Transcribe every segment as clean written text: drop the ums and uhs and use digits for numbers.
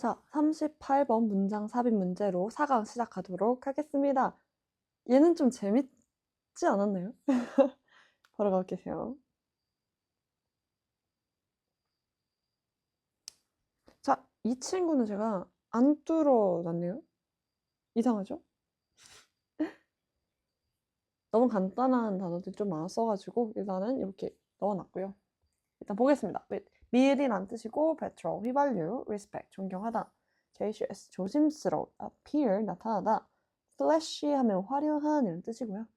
자, 38번 문장 삽입 문제로 4강 시작하도록 하겠습니다. 얘는 좀 재밌지 않았나요? 바로 가볼게요. 자, 이 친구는 제가 안 뚫어놨네요. 이상하죠? 너무 간단한 단어들이 좀 많았어가지고 일단은 이렇게 넣어놨고요. 일단 보겠습니다. 미리란 뜻이고 better, 휘발유, respect, 존경하다, gracious, 조심스러운, appear, 나타나다, flashy 하면 화려한 이런 뜻이고요.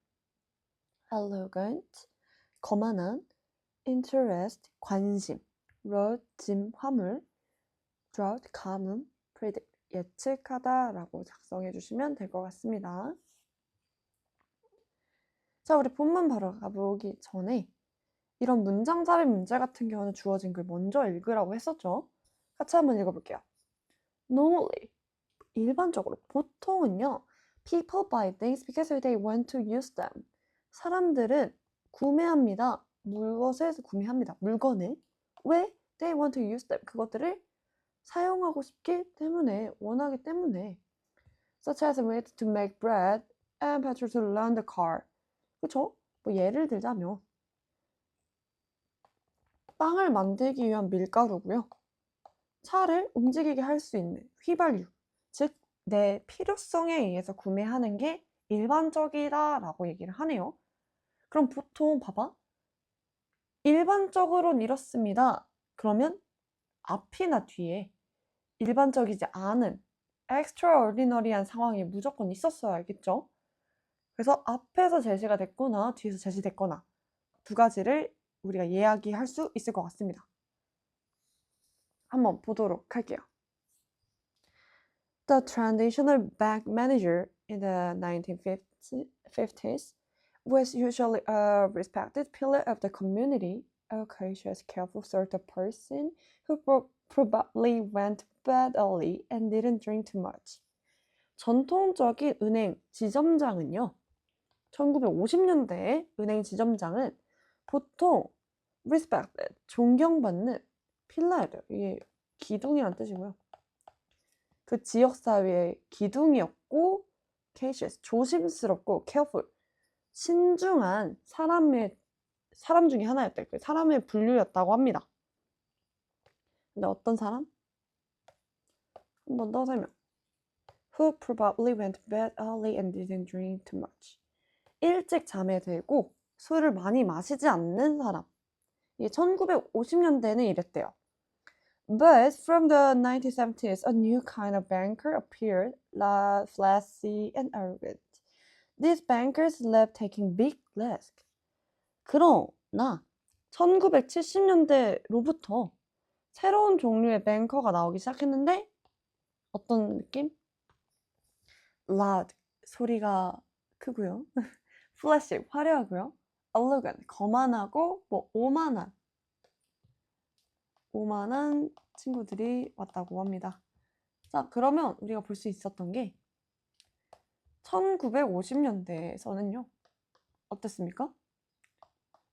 elegant, 거만한, interest, 관심, road, 짐, 화물, drought, 가뭄, predict, 예측하다 라고 작성해 주시면 될 것 같습니다. 자, 우리 본문 바로 가보기 전에 이런 문장 잡입 문제 같은 경우는 주어진 글 먼저 읽으라고 했었죠. 같이 한번 읽어볼게요. Normally, 일반적으로, 보통은요. People buy things because they want to use them. 사람들은 구매합니다. 무엇을 구매합니다. 물건을. 왜? They want to use them. 그것들을 사용하고 싶기 때문에, 원하기 때문에. Such as meat to make bread and petrol to run the car. 그쵸? 뭐 예를 들자면 빵을 만들기 위한 밀가루고요. 차를 움직이게 할 수 있는 휘발유. 즉, 내 필요성에 의해서 구매하는 게 일반적이다라고 얘기를 하네요. 그럼 보통 봐봐. 일반적으로는 이렇습니다. 그러면 앞이나 뒤에 일반적이지 않은 extraordinary한 상황이 무조건 있었어야겠죠. 그래서 앞에서 제시가 됐거나 뒤에서 제시됐거나 두 가지를 우리가 이야기할 수 있을 것 같습니다. 한번 보도록 할게요. The traditional bank manager in the 1950s was usually a respected pillar of the community, a cautious, careful sort of person who probably went to bed early and didn't drink too much. 전통적인 은행 지점장은요. 1950년대의 은행 지점장은 보통 respected, 존경받는 필라예요. 이게 기둥이란 뜻이고요. 그 지역사회의 기둥이었고 cautious, 조심스럽고 careful, 신중한 사람 중에 하나였다. 사람의 분류였다고 합니다. 근데 어떤 사람? 한 번 더 설명. Who probably went to bed early and didn't drink too much. 일찍 잠에 들고 술을 많이 마시지 않는 사람. 이게 1950년대는 이랬대요. But from the 1970s, a new kind of banker appeared, flashy and arrogant. These bankers loved taking big risks. 그러나 1970년대로부터 새로운 종류의 뱅커가 나오기 시작했는데 어떤 느낌? loud, 소리가 크고요. flashy, 화려하고요. elegant, 거만하고 오만한 친구들이 왔다고 합니다. 자, 그러면 우리가 볼 수 있었던 게 1950년대에서는요. 어땠습니까?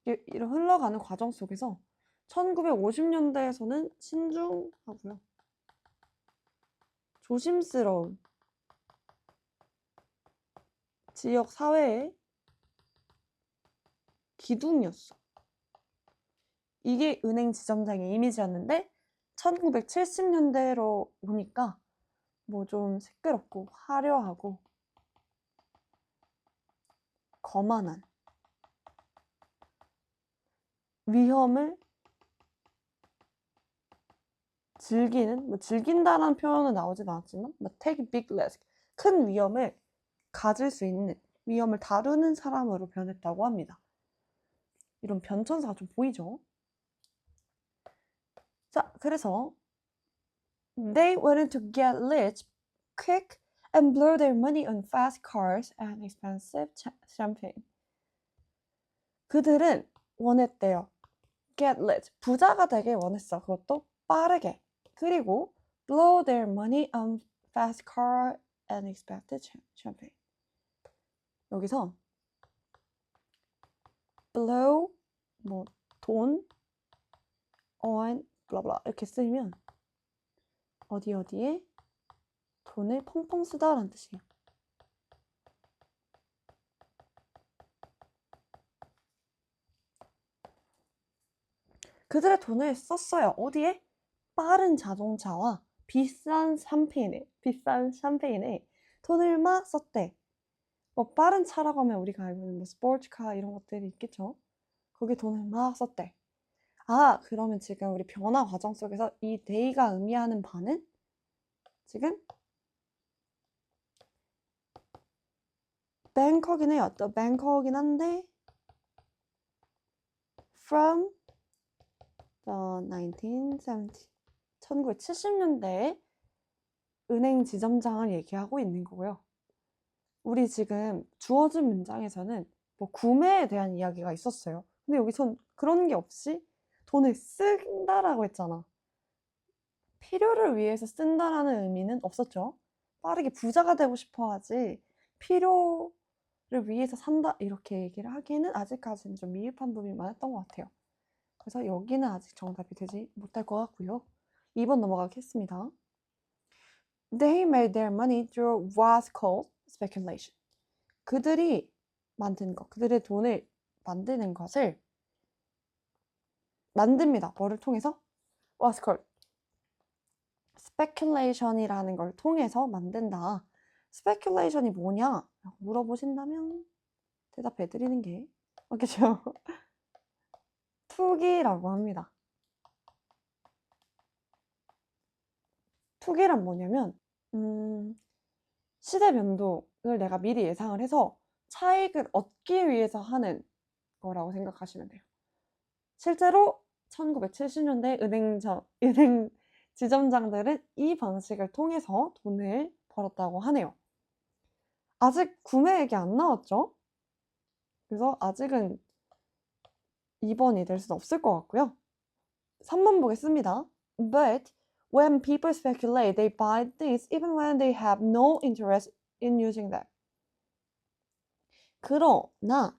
이런 흘러가는 과정 속에서 1950년대에서는 신중하고요. 조심스러운 지역 사회의 기둥이었어. 이게 은행 지점장의 이미지였는데 1970년대로 오니까 뭐 좀 시끄럽고 화려하고 거만한 위험을 즐기는, 뭐 즐긴다라는 표현은 나오진 않았지만 take big risk, 큰 위험을 가질 수 있는, 위험을 다루는 사람으로 변했다고 합니다. 이런 변천사가 좀 보이죠? 자, 그래서 They wanted to get rich quick and blow their money on fast cars and expensive champagne. 그들은 원했대요. Get rich, 부자가 되길 원했어. 그것도 빠르게. 그리고 blow their money on fast car and expensive champagne. 여기서 blow, 뭐 돈, on, blah blah 이렇게 쓰면 어디에 돈을 펑펑 쓰다라는 뜻이에요. 그들의 돈을 썼어요. 어디에? 빠른 자동차와 비싼 샴페인에 돈을 막 썼대. 뭐 빠른 차라고 하면 우리가 알고 있는 뭐 스포츠카 이런 것들이 있겠죠. 거기에 돈을 막 썼대. 아, 그러면 지금 우리 변화 과정 속에서 이 day가 의미하는 바는 지금 뱅콕이네요. 또 뱅콕이긴 한데 from the 1970 1970년대에 은행 지점장을 얘기하고 있는 거고요. 우리 지금 주어진 문장에서는 뭐 구매에 대한 이야기가 있었어요. 근데 여기선 그런 게 없이 돈을 쓴다라고 했잖아. 필요를 위해서 쓴다라는 의미는 없었죠. 빠르게 부자가 되고 싶어 하지 필요를 위해서 산다 이렇게 얘기를 하기에는 아직까지는 좀 미흡한 부분이 많았던 것 같아요. 그래서 여기는 아직 정답이 되지 못할 것 같고요. 2번 넘어가겠습니다. They made their money through what's called speculation. 그들이 만든 것, 그들의 돈을 만드는 것을 만듭니다. 뭐를 통해서? What's called speculation이라는 걸 통해서 만든다. speculation이 뭐냐? 라고 물어보신다면 대답해 드리는 게 맞겠죠? 투기라고 합니다. 투기란 뭐냐면 시대 변동을 내가 미리 예상을 해서 차익을 얻기 위해서 하는 거라고 생각하시면 돼요. 실제로 1970년대 은행 지점장들은 이 방식을 통해서 돈을 벌었다고 하네요. 아직 구매액이 안 나왔죠? 그래서 아직은 2번이 될 수는 없을 것 같고요. 3번 보겠습니다. But when people speculate, they buy things even when they have no interest in using them. 그러나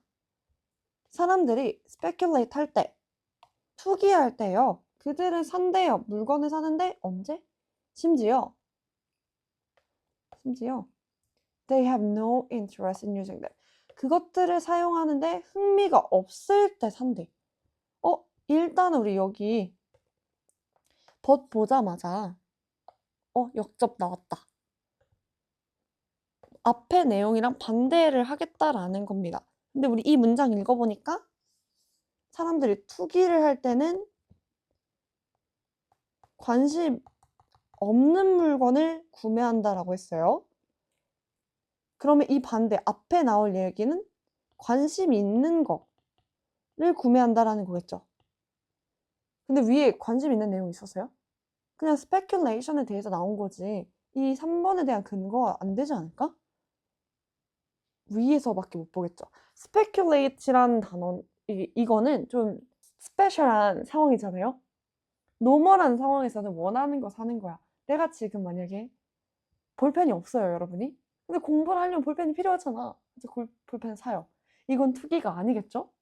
사람들이 speculate 할 때, 투기할 때요. 그들은 산대요. 물건을 사는데 언제? 심지어 they have no interest in using them. 그것들을 사용하는데 흥미가 없을 때 산대. 일단 우리 여기 벗 보자마자 역접 나왔다. 앞의 내용이랑 반대를 하겠다라는 겁니다. 근데 우리 이 문장 읽어보니까 사람들이 투기를 할 때는 관심 없는 물건을 구매한다라고 했어요. 그러면 이 반대 앞에 나올 얘기는 관심 있는 거를 구매한다라는 거겠죠. 근데 위에 관심 있는 내용이 있었어요? 그냥 speculation에 대해서 나온 거지 이 3번에 대한 근거가 안 되지 않을까? 위에서밖에 못 보겠죠. speculate라는 단어 이거는 좀 스페셜한 상황이잖아요. 노멀한 상황에서는 원하는 거 사는 거야. 내가 지금 만약에 볼펜이 없어요, 여러분이. 근데 공부를 하려면 볼펜이 필요하잖아. 이제 볼펜 사요. 이건 투기가 아니겠죠?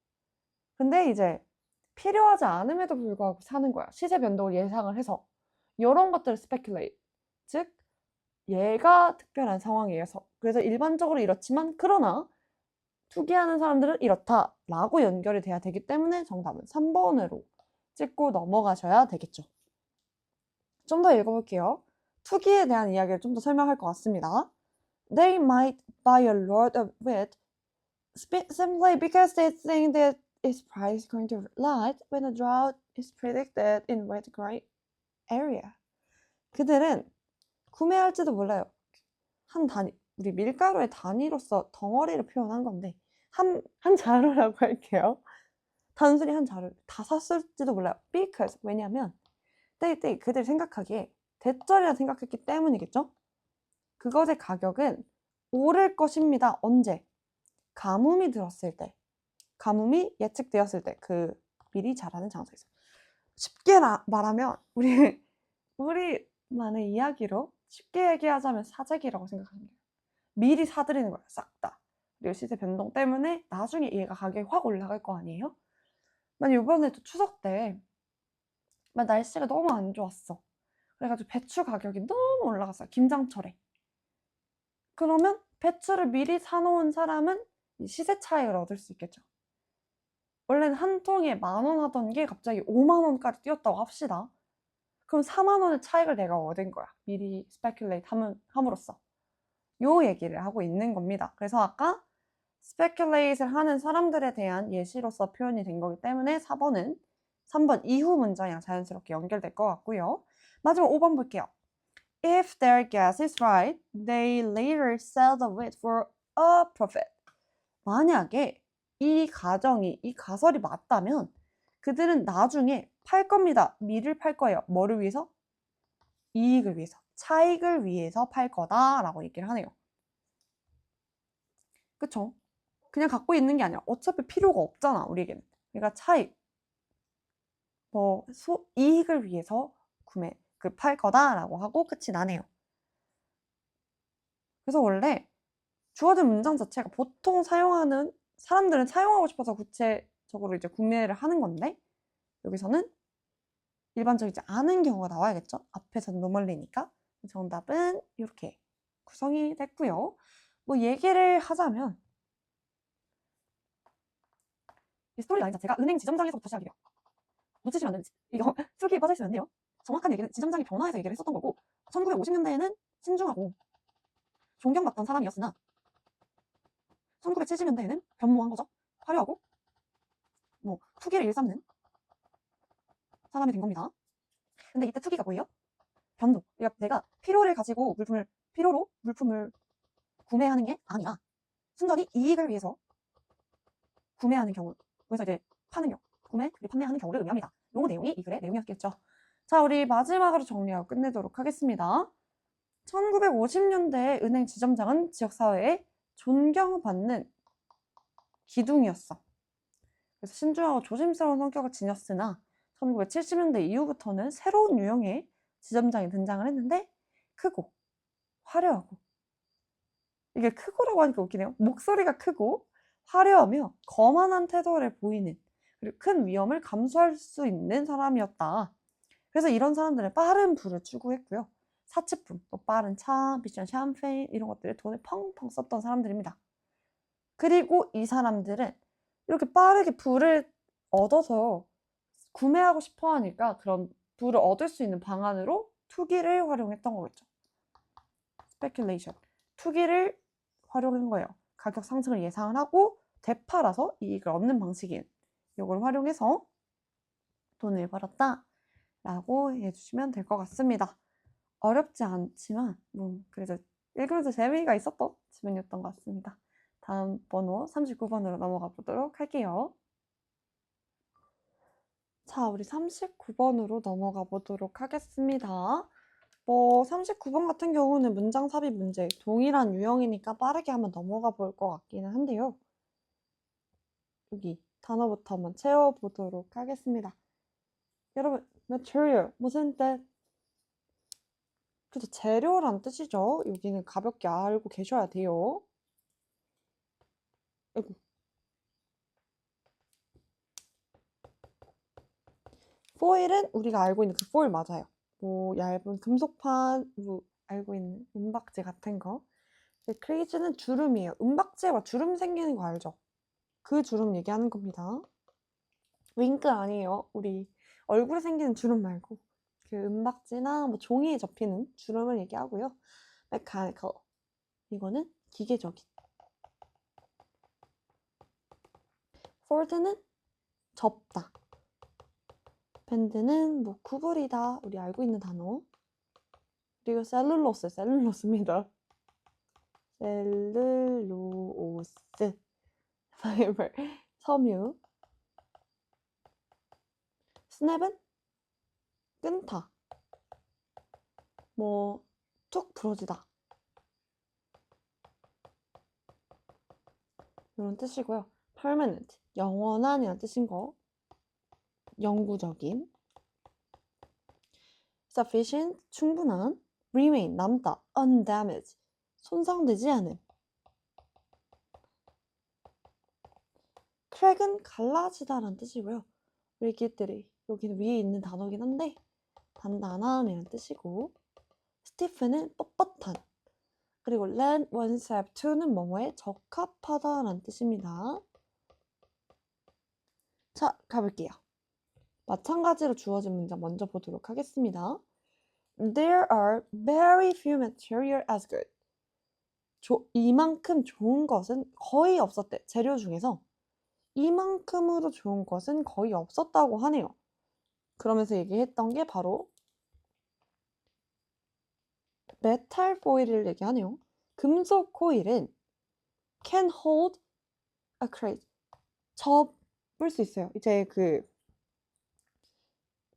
근데 이제 필요하지 않음에도 불구하고 사는 거야. 시세 변동을 예상을 해서. 이런 것들을 speculate. 즉 얘가 특별한 상황이어서. 그래서 일반적으로 이렇지만 그러나 투기하는 사람들은 이렇다라고 연결이 돼야 되기 때문에 정답은 3번으로 찍고 넘어가셔야 되겠죠. 좀 더 읽어볼게요. 투기에 대한 이야기를 좀 더 설명할 것 같습니다. They might buy a lot of it simply because they think that its price is going to rise when a drought is predicted in wet dry area. 그들은 구매할지도 몰라요. 한 단위, 우리 밀가루의 단위로서 덩어리를 표현한 건데 한 자루라고 할게요. 단순히 한 자루 다 샀을지도 몰라요. Because 왜냐면 그들이 생각하기에 대절이라 생각했기 때문이겠죠. 그것의 가격은 오를 것입니다. 언제? 가뭄이 들었을 때, 가뭄이 예측되었을 때, 그 미리 자라는 장소에서. 쉽게 말하면 우리만의 이야기로 쉽게 얘기하자면 사재기라고 생각하면 돼요. 미리 사들이는 거예요. 싹 다. 그리고 시세 변동 때문에 나중에 얘가 가격이 확 올라갈 거 아니에요? 난 이번에도 추석 때 날씨가 너무 안 좋았어. 그래가지고 배추 가격이 너무 올라갔어요. 김장철에. 그러면 배추를 미리 사놓은 사람은 시세 차익을 얻을 수 있겠죠. 원래는 한 통에 10,000원 하던 게 갑자기 50,000원까지 뛰었다고 합시다. 그럼 40,000원의 차익을 내가 얻은 거야. 미리 스페큘레이트 함으로써. 요 얘기를 하고 있는 겁니다. 그래서 아까 스페큘레이트를 하는 사람들에 대한 예시로서 표현이 된 거기 때문에 4번은 3번 이후 문장이랑 자연스럽게 연결될 것 같고요. 마지막 5번 볼게요. If their guess is right, they later sell the wheat for a profit. 만약에 이 가설이 맞다면 그들은 나중에 팔 겁니다. 밀을 팔 거예요. 뭐를 위해서? 이익을 위해서, 차익을 위해서 팔 거다라고 얘기를 하네요. 그쵸? 그냥 갖고 있는 게 아니라 어차피 필요가 없잖아, 우리에게는. 그러니까 차익, 이익을 위해서 팔 거다라고 하고 끝이 나네요. 그래서 원래 주어진 문장 자체가 보통 사람들은 사용하고 싶어서 구체적으로 이제 구매를 하는 건데, 여기서는 일반적이지 않은 경우가 나와야겠죠? 앞에서는 노멀리니까. 정답은 이렇게 구성이 됐고요. 뭐 얘기를 하자면 이 스토리 라인 자체가 은행 지점장에서부터 시작이에요. 놓치시면 안 되는지. 이거 술기에 빠져있으면 안 돼요. 정확한 얘기는 지점장이 변화해서 얘기를 했었던 거고 1950년대에는 신중하고 존경받던 사람이었으나 1970년대에는 변모한 거죠. 화려하고 투기를 일삼는 사람이 된 겁니다. 근데 이때 투기가 뭐예요? 변동. 그러니까 내가 필요로 물품을 구매하는 게 아니라 순전히 이익을 위해서 구매하는 경우, 그래서 이제 파는 경우, 판매하는 경우를 의미합니다. 요 내용이 이 글의 내용이었겠죠. 자, 우리 마지막으로 정리하고 끝내도록 하겠습니다. 1950년대 은행 지점장은 지역사회에 존경받는 기둥이었어. 그래서 신중하고 조심스러운 성격을 지녔으나 1970년대 이후부터는 새로운 유형의 지점장이 등장을 했는데 크고 화려하고, 이게 크고라고 하니까 웃기네요. 목소리가 크고 화려하며 거만한 태도를 보이는, 그리고 큰 위험을 감수할 수 있는 사람이었다. 그래서 이런 사람들은 빠른 부를 추구했고요. 사치품, 또 빠른 차, 미션 샴페인 이런 것들에 돈을 펑펑 썼던 사람들입니다. 그리고 이 사람들은 이렇게 빠르게 부를 얻어서 구매하고 싶어 하니까 그런 부를 얻을 수 있는 방안으로 투기를 활용했던 거겠죠. 스페큘레이션. 투기를 활용한 거예요. 가격 상승을 예상을 하고 되팔아서 이익을 얻는 방식인 이걸 활용해서 돈을 벌었다 라고 해주시면 될 것 같습니다. 어렵지 않지만 그래도 읽으면서 재미가 있었던 지문이었던 것 같습니다. 다음 번호 39번으로 넘어가 보도록 할게요. 자, 우리 39번으로 넘어가 보도록 하겠습니다. 39번 같은 경우는 문장 삽입 문제, 동일한 유형이니까 빠르게 한번 넘어가 볼 것 같기는 한데요. 여기 단어부터 한번 채워보도록 하겠습니다. 여러분, material, 무슨 뜻? 그죠, 재료란 뜻이죠. 여기는 가볍게 알고 계셔야 돼요. 아이고. foil은 우리가 알고 있는 그 foil 맞아요. 얇은 금속판, 알고 있는 은박지 같은 거. 크레이지는 주름이에요. 은박지와 주름 생기는 거 알죠? 그 주름 얘기하는 겁니다. 윙크 아니에요. 우리 얼굴에 생기는 주름 말고 그 은박지나 종이에 접히는 주름을 얘기하고요. mechanical, 이거는 기계적인. fold는 접다. 밴드는 구부리다. 우리 알고 있는 단어. 그리고 셀룰로스입니다. 셀룰로스, 파이버, 섬유. 스냅은 끊다. 툭 부러지다. 이런 뜻이고요. permanent, 영원한이라는 뜻인 거. 영구적인. sufficient, 충분한. remain, 남다. undamaged, 손상되지 않은. crack은 갈라지다라는 뜻이고요. 우리 애기들이 여기는 위에 있는 단어긴 한데 단단한이란 뜻이고, stiff는 뻣뻣한, 그리고 lend oneself to는 뭐뭐에 적합하다라는 뜻입니다. 자, 가볼게요. 마찬가지로 주어진 문장 먼저 보도록 하겠습니다. There are very few material as good. 이만큼 좋은 것은 거의 없었대. 재료 중에서 이만큼으로 좋은 것은 거의 없었다고 하네요. 그러면서 얘기했던 게 바로 메탈 포일을 얘기하네요. 금속 코일은 can hold a crate. 접을 수 있어요. 이제 그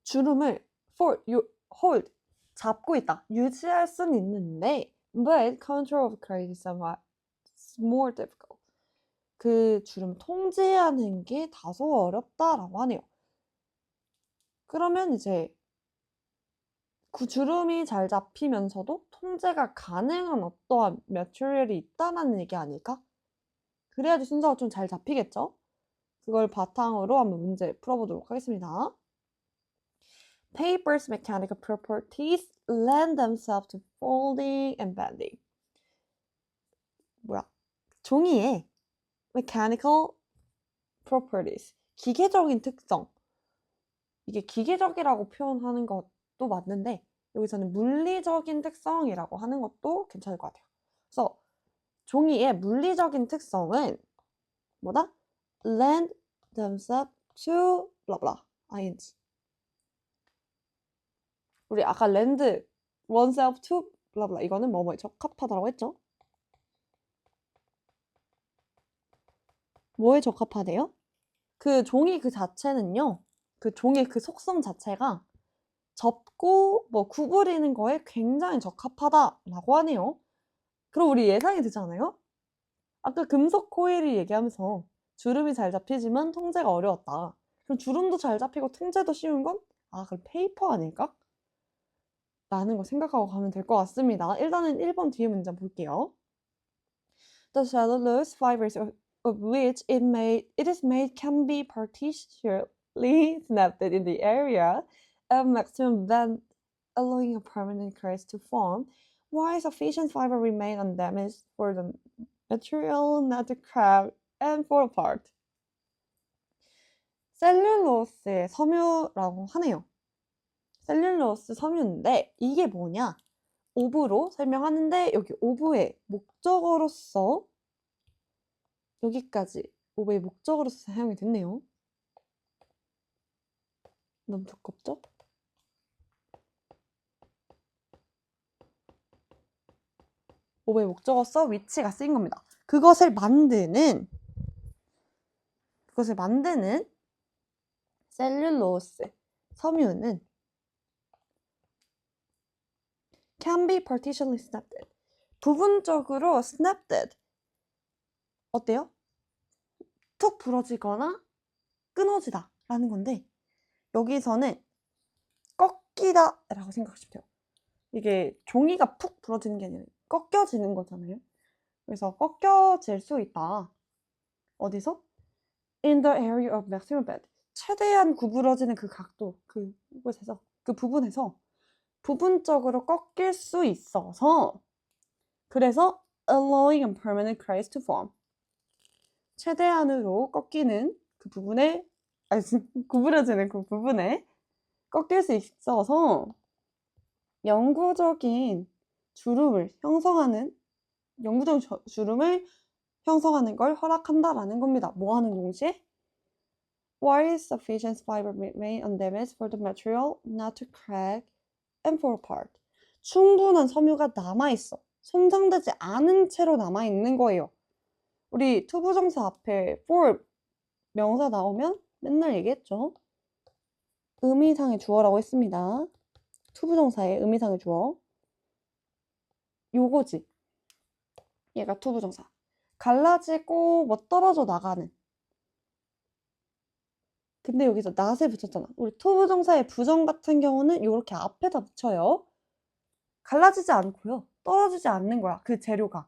주름을 hold, 잡고 있다. 유지할 수는 있는데 but control of crate is somewhat more difficult. 그 주름 통제하는 게 다소 어렵다라고 하네요. 그러면 이제 그 주름이 잘 잡히면서도 통제가 가능한 어떠한 매트리얼이 있다는 얘기 아닐까? 그래야지 순서가 좀 잘 잡히겠죠? 그걸 바탕으로 한번 문제 풀어보도록 하겠습니다. Paper's mechanical properties lend themselves to folding and bending. 종이의 mechanical properties, 기계적인 특성. 이게 기계적이라고 표현하는 것도 맞는데 여기서는 물리적인 특성이라고 하는 것도 괜찮을 것 같아요. 그래서 종이의 물리적인 특성은 뭐다? lend themselves to blah blah ing. 우리 아까 lend oneself to blah blah 이거는 뭐뭐에 적합하다라고 했죠? 뭐에 적합하대요? 그 종이 그 자체는요. 그 종이의 그 속성 자체가 접고 뭐 구부리는 거에 굉장히 적합하다라고 하네요. 그럼 우리 예상이 되잖아요? 아까 금속 코일을 얘기하면서 주름이 잘 잡히지만 통제가 어려웠다. 그럼 주름도 잘 잡히고 통제도 쉬운 건? 그럼 페이퍼 아닐까? 라는 거 생각하고 가면 될 것 같습니다. 일단은 1번 뒤에 문장 볼게요. The cellulose fibers of which it is made can be partially snapped in the area of maximum bend, allowing a permanent crest to form, while sufficient fiber remain undamaged for the material not to crack and fall apart. 셀룰로스의 섬유라고 하네요. 셀룰로스 섬유인데 이게 뭐냐? 오브로 설명하는데 여기 오브의 목적어로서 여기까지 오브의 목적어로서 사용이 됐네요. 너무 두껍죠? 오브의 목적어서 위치가 쓰인 겁니다. 그것을 만드는 셀룰로스 섬유는 can be partially snapped. 부분적으로 snapped. 어때요? 툭 부러지거나 끊어지다 라는 건데 여기서는 꺾이다 라고 생각하시면 돼요. 이게 종이가 푹 부러지는 게 아니라 꺾여지는 거잖아요. 그래서 꺾여질 수 있다. 어디서? In the area of maximum bend. 최대한 구부러지는 그 각도, 그곳에서, 그 부분에서 부분적으로 꺾일 수 있어서 그래서 allowing a permanent crest to form. 최대한으로 꺾이는 그 부분에 구부러지는 그 부분에 꺾일 수 있어서 영구적인 주름을 형성하는 걸 허락한다라는 겁니다. 뭐 하는 동시에? While sufficient fiber remain undamaged for the material not to crack and fall apart. 충분한 섬유가 남아있어. 손상되지 않은 채로 남아있는 거예요. 우리 투부정사 앞에 for 명사 나오면 맨날 얘기했죠. 의미상의 주어라고 했습니다. 투부정사의 의미상의 주어. 요거지. 얘가 투부정사. 갈라지고 뭐 떨어져 나가는. 근데 여기서 not을 붙였잖아. 우리 투부정사의 부정 같은 경우는 이렇게 앞에다 붙여요. 갈라지지 않고요. 떨어지지 않는 거야. 그 재료가.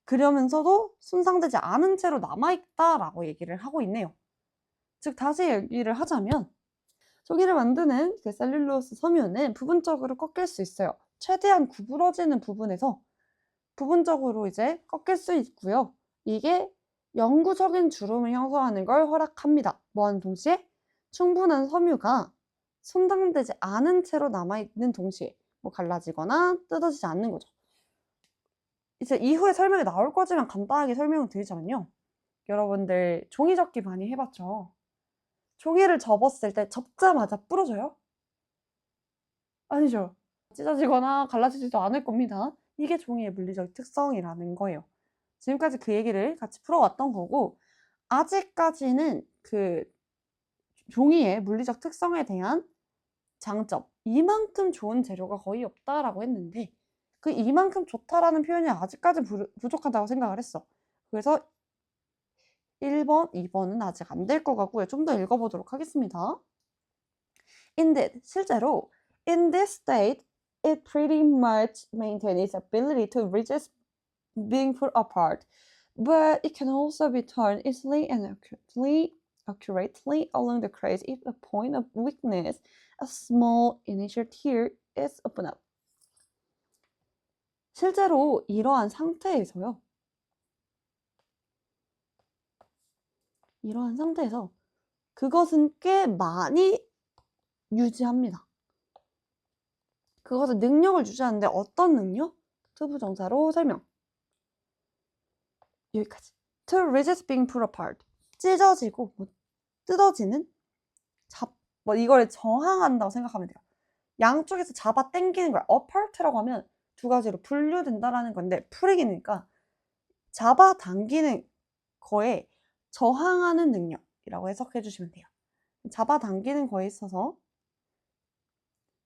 그러면서도 손상되지 않은 채로 남아있다라고 얘기를 하고 있네요. 즉 다시 얘기를 하자면 종이를 만드는 그 셀룰로스 섬유는 부분적으로 꺾일 수 있어요. 최대한 구부러지는 부분에서 부분적으로 이제 꺾일 수 있고요. 이게 영구적인 주름을 형성하는 걸 허락합니다. 뭐하는 동시에 충분한 섬유가 손상되지 않은 채로 남아있는 동시에 뭐 갈라지거나 뜯어지지 않는 거죠. 이제 이후에 설명이 나올 거지만 간단하게 설명을 드리자면요. 여러분들 종이 접기 많이 해봤죠? 종이를 접었을 때 접자마자 부러져요? 아니죠. 찢어지거나 갈라지지도 않을 겁니다. 이게 종이의 물리적 특성이라는 거예요. 지금까지 그 얘기를 같이 풀어왔던 거고, 아직까지는 그 종이의 물리적 특성에 대한 장점, 이만큼 좋은 재료가 거의 없다라고 했는데, 그 이만큼 좋다라는 표현이 아직까지 부족하다고 생각을 했어. 그래서 1번, 2번은 아직 안 될 것 같고요. 좀 더 읽어보도록 하겠습니다. Indeed, 실제로 in this state, it pretty much maintains its ability to resist being put apart, but it can also be turned easily and accurately along the crease if the point of weakness, a small initial tear, is open up. 실제로 이러한 상태에서요. 이러한 상태에서 그것은 꽤 많이 유지합니다. 그것은 능력을 유지하는데 어떤 능력? 투부정사로 설명. 여기까지. To resist being pulled apart. 찢어지고 뭐 뜯어지는 뭐 이거를 저항한다고 생각하면 돼요. 양쪽에서 잡아 당기는 거야. apart라고 하면 두 가지로 분류된다라는 건데 풀이기니까 잡아 당기는 거에 저항하는 능력이라고 해석해 주시면 돼요. 잡아 당기는 거에 있어서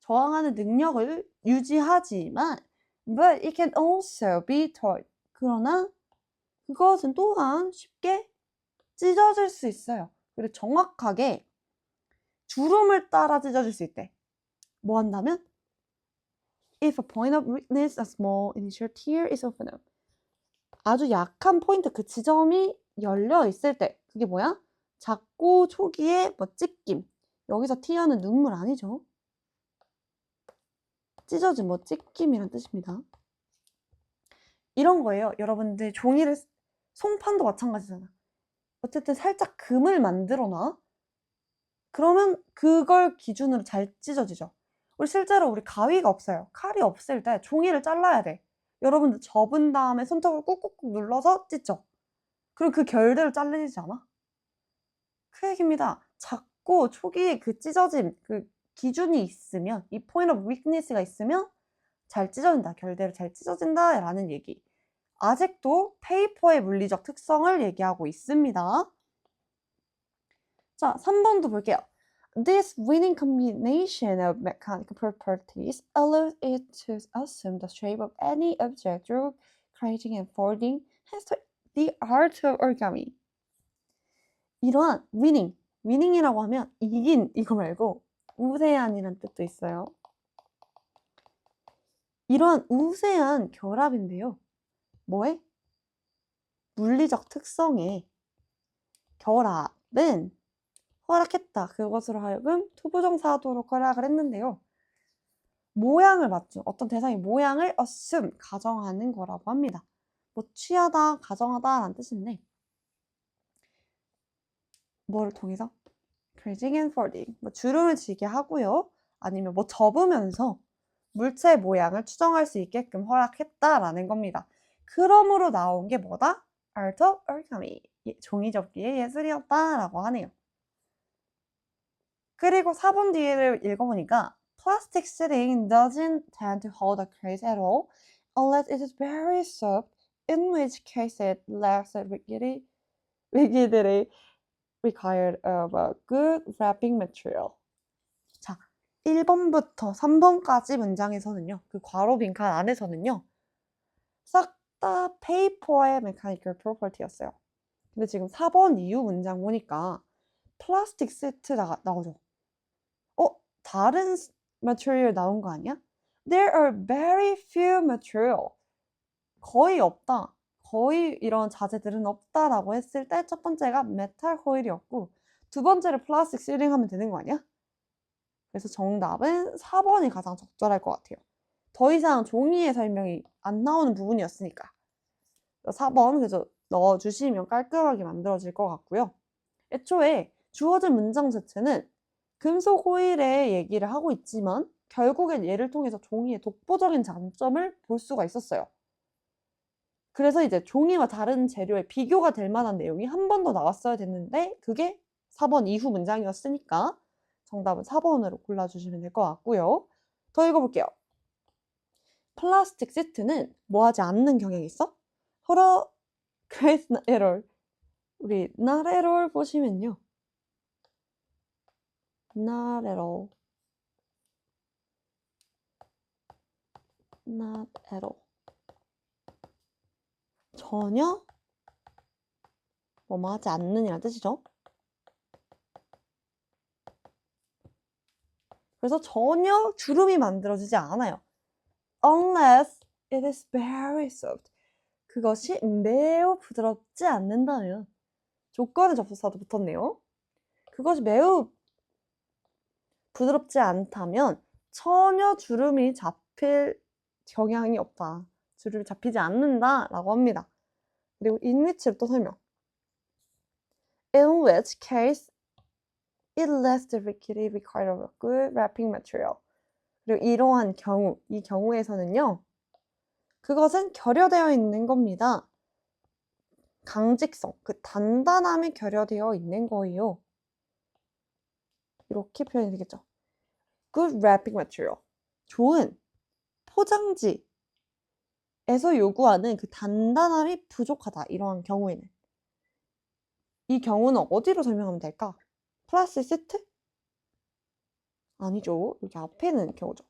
저항하는 능력을 유지하지만 but it can also be torn. 그러나 그것은 또한 쉽게 찢어질 수 있어요. 그리고 정확하게 주름을 따라 찢어질 수 있대. 뭐 한다면? If a point of weakness, a small initial tear is open up. 아주 약한 포인트, 그 지점이 열려 있을 때 그게 뭐야? 작고 초기의 뭐 찢김. 여기서 tear는 눈물 아니죠? 찢어진 뭐 찢김이란 뜻입니다. 이런 거예요. 여러분들 종이를 송판도 마찬가지잖아. 어쨌든 살짝 금을 만들어 놔. 그러면 그걸 기준으로 잘 찢어지죠. 우리 실제로 우리 가위가 없어요. 칼이 없을 때 종이를 잘라야 돼. 여러분들 접은 다음에 손톱을 꾹꾹꾹 눌러서 찢죠. 그럼 그 결대로 잘리지 않아? 그 얘기입니다. 작고 초기에 그 찢어짐, 그 기준이 있으면, 이 point of weakness가 있으면 잘 찢어진다, 결대로 잘 찢어진다 라는 얘기. 아직도 페이퍼의 물리적 특성을 얘기하고 있습니다. 자, 3번도 볼게요. This winning combination of mechanical properties allows it to assume the shape of any object through creating and folding, hence the art of origami. 이러한 winning이라고 하면 이긴 이거 말고 우세한이란 뜻도 있어요. 이러한 우세한 결합인데요. 뭐에? 물리적 특성의 결합은 허락했다. 그것으로 하여금 투부정사하도록 허락을 했는데요. 모양을 맞춘 어떤 대상의 모양을 assume, 가정하는 거라고 합니다. 뭐 취하다, 가정하다 라는 뜻인데 뭐를 통해서? creasing and folding, 뭐 주름을 지게 하고요. 아니면 뭐 접으면서 물체 모양을 추정할 수 있게끔 허락했다라는 겁니다. 그러므로 나온 게 뭐다? Art of origami, 종이 접기의 예술이었다라고 하네요. 그리고 4번 뒤를 읽어보니까 Plastic sheeting doesn't tend to hold a crease at all unless it is very soft, in which case it lacks the rigidity required of a good wrapping material. 자, 1번부터 3번까지 문장에서는요, 그 괄호 빈칸 안에서는요, 싹 다 페이퍼의 메카니컬 프로퍼티였어요. 근데 지금 4번 이후 문장 보니까 플라스틱 시트 나오죠. 다른 material 나온 거 아니야? There are very few material. 거의 없다. 거의 이런 자재들은 없다라고 했을 때 첫 번째가 메탈 호일이었고 두 번째를 플라스틱 시링 하면 되는 거 아니야? 그래서 정답은 4번이 가장 적절할 것 같아요. 더 이상 종이의 설명이 안 나오는 부분이었으니까. 4번 그래서 넣어주시면 깔끔하게 만들어질 것 같고요. 애초에 주어진 문장 자체는 금속 호일의 얘기를 하고 있지만 결국엔 얘를 통해서 종이의 독보적인 장점을 볼 수가 있었어요. 그래서 이제 종이와 다른 재료의 비교가 될 만한 내용이 한 번 더 나왔어야 됐는데 그게 4번 이후 문장이었으니까 정답은 4번으로 골라주시면 될 것 같고요. 더 읽어볼게요. 플라스틱 시트는 뭐 하지 않는 경향이 있어? 허러 create not at all. 우리 not at all 보시면요. not at all. not at all. 전혀 뭐뭐 하지 않는이란 뜻이죠. 그래서 전혀 주름이 만들어지지 않아요. Unless it is very soft. 그것이 매우 부드럽지 않는다면 조건의 접속사도 붙었네요. 그것이 매우 부드럽지 않다면 전혀 주름이 잡힐 경향이 없다. 주름이 잡히지 않는다 라고 합니다. 그리고 in which를 또 설명. In which case it less difficulty required of a good wrapping material. 그리고 이러한 경우, 이 경우에서는요. 그것은 결여되어 있는 겁니다. 강직성, 그 단단함이 결여되어 있는 거예요. 이렇게 표현이 되겠죠. Good wrapping material. 좋은 포장지에서 요구하는 그 단단함이 부족하다. 이러한 경우에는. 이 경우는 어디로 설명하면 될까? 플라스틱 시트? 아니죠. 여기 앞에 있는 경우죠.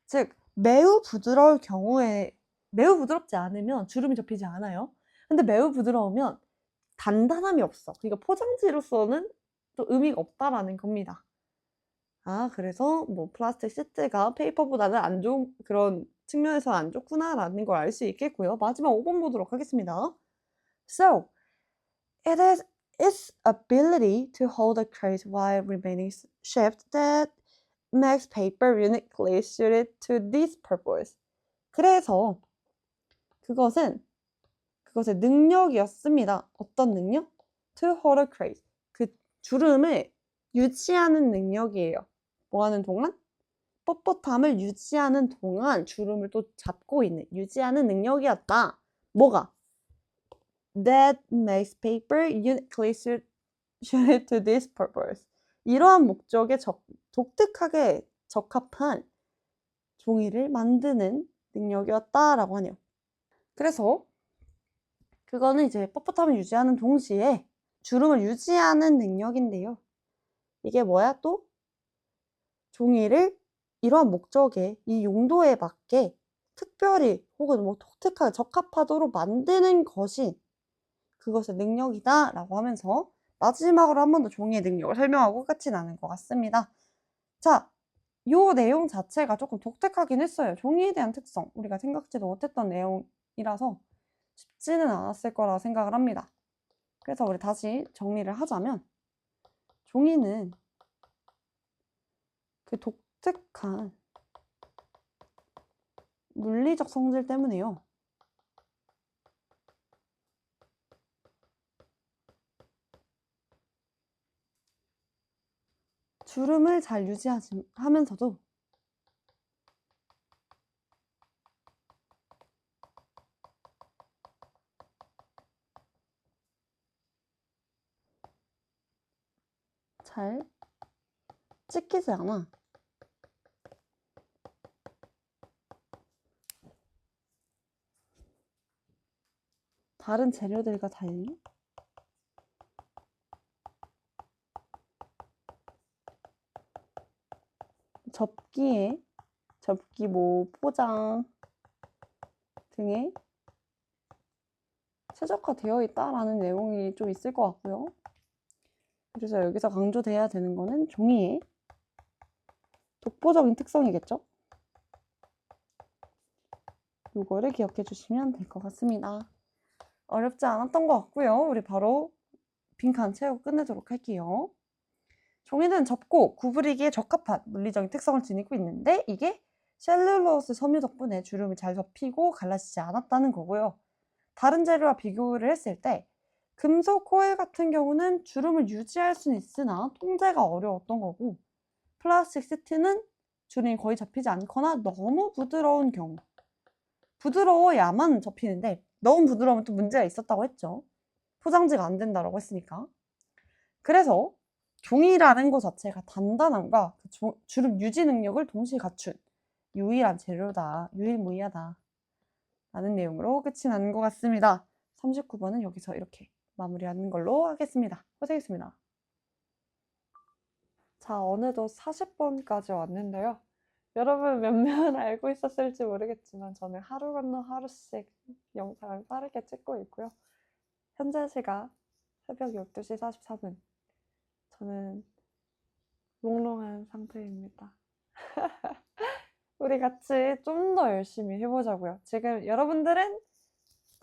즉, 매우 부드러울 경우에 매우 부드럽지 않으면 주름이 접히지 않아요. 근데 매우 부드러우면 단단함이 없어. 그러니까 포장지로서는 또 의미가 없다라는 겁니다. 아, 그래서 뭐 플라스틱 시트가 페이퍼보다는 안 좋은 그런 측면에서 안 좋구나라는 걸 알 수 있겠고요. 마지막 5번 보도록 하겠습니다. So, it is its ability to hold a crate while remaining shaped that makes paper uniquely suited to this purpose. 그래서 그것의 능력이었습니다. 어떤 능력? To hold a crate. 그 주름을 유지하는 능력이에요. 뭐 하는 동안? 뻣뻣함을 유지하는 동안 주름을 또 잡고 있는, 유지하는 능력이었다. 뭐가? That makes paper uniquely suited to this purpose. 이러한 목적에 독특하게 적합한 종이를 만드는 능력이었다라고 하네요. 그래서 그거는 이제 뻣뻣함을 유지하는 동시에 주름을 유지하는 능력인데요. 이게 뭐야 또? 종이를 이러한 목적에 이 용도에 맞게 특별히 혹은 뭐 독특하게 적합하도록 만드는 것이 그것의 능력이다 라고 하면서 마지막으로 한 번 더 종이의 능력을 설명하고 끝이 나는 것 같습니다. 자, 요 내용 자체가 조금 독특하긴 했어요. 종이에 대한 특성, 우리가 생각지도 못했던 내용이라서 쉽지는 않았을 거라 생각을 합니다. 그래서 우리 다시 정리를 하자면 종이는 그 독특한 물리적 성질 때문에요. 주름을 잘 유지하면서도 잘 찍히지 않아. 다른 재료들과 달리 접기 뭐 포장 등에 최적화되어 있다라는 내용이 좀 있을 것 같고요. 그래서 여기서 강조돼야 되는 거는 종이의 독보적인 특성이겠죠? 요거를 기억해 주시면 될 것 같습니다. 어렵지 않았던 것 같고요. 우리 바로 빈칸 채우고 끝내도록 할게요. 종이는 접고 구부리기에 적합한 물리적인 특성을 지니고 있는데 이게 셀룰로스 섬유 덕분에 주름이 잘 접히고 갈라지지 않았다는 거고요. 다른 재료와 비교를 했을 때 금속 코일 같은 경우는 주름을 유지할 수는 있으나 통제가 어려웠던 거고, 플라스틱 시트는 주름이 거의 접히지 않거나 너무 부드러운 경우. 부드러워야만 접히는데 너무 부드러우면 또 문제가 있었다고 했죠. 포장지가 안 된다라고 했으니까. 그래서 종이라는 것 자체가 단단함과 주름 유지 능력을 동시에 갖춘 유일한 재료다, 유일무이하다 라는 내용으로 끝이 나는 것 같습니다. 39번은 여기서 이렇게 마무리하는 걸로 하겠습니다. 고생했습니다. 자, 어느덧 40번까지 왔는데요. 여러분 몇몇 알고 있었을지 모르겠지만 저는 하루 건너 하루씩 영상을 빠르게 찍고 있고요. 현재 시각 새벽 12시 44분. 저는 몽롱한 상태입니다. 우리 같이 좀 더 열심히 해보자고요. 지금 여러분들은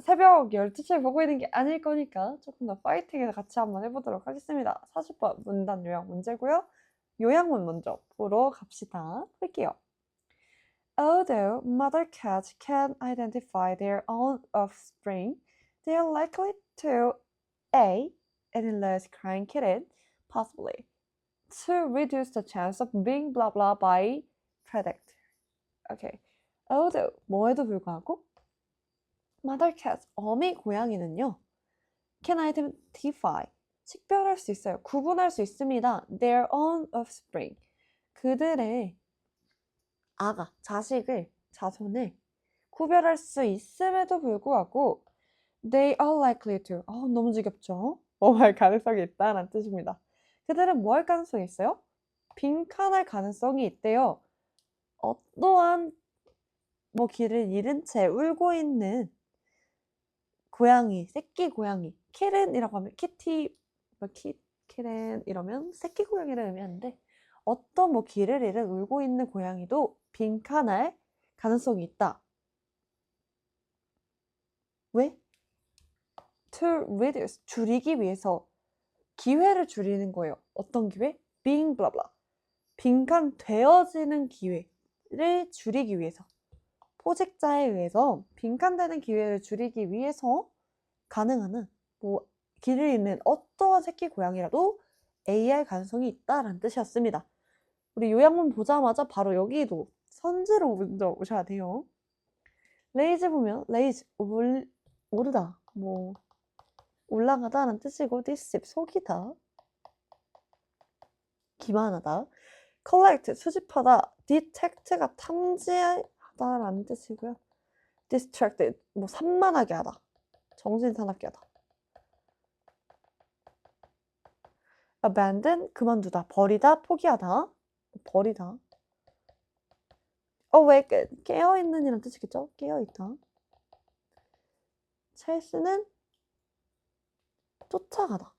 새벽 12시에 보고 있는 게 아닐 거니까 조금 더 파이팅해서 같이 한번 해보도록 하겠습니다. 40번 문단 요약 문제고요. 요약문 먼저 보러 갑시다. 볼게요. Although mother cats can identify their own offspring, they are likely to A. Enlist crying kitten, possibly to reduce the chance of being blah blah by predator. Okay. Although 뭐에도 불구하고 mother cats 어미 고양이는요 can identify 식별할 수 있어요. 구분할 수 있습니다. Their own offspring. 그들의 아가, 자손을 구별할 수 있음에도 불구하고 they are likely to 너무 지겹죠? 할 가능성이 있다는 뜻입니다. 그들은 뭐 할 가능성이 있어요? 빈칸할 가능성이 있대요. 어떠한 길을 잃은 채 울고 있는 고양이, 새끼 고양이, 키렌이라고 하면 키티, 키렌 이러면 새끼 고양이를 의미하는데 어떤 길을 잃은 울고 있는 고양이도 빈칸할 가능성이 있다. 왜? To reduce, 줄이기 위해서 기회를 줄이는 거예요. 어떤 기회? being blah blah. 빈칸 되어지는 기회를 줄이기 위해서. 포식자에 의해서 빈칸되는 기회를 줄이기 위해서 가능한 길을 잃는 어떠한 새끼 고양이라도 A할 가능성이 있다라는 뜻이었습니다. 우리 요약문 보자마자 바로 여기도 선지로 먼저 오셔야 돼요. 레이즈 보면 레이즈 오르다, 올라가다라는 뜻이고 deceive 속이다, 기만하다. collect 수집하다, detect가 탐지하다라는 뜻이고요. distracted 산만하게 하다, 정신 사납게 하다. abandon 그만두다, 버리다, 포기하다, 버리다. awake 깨어있는 이란 뜻이겠죠? 깨어있다. chase는 쫓아가다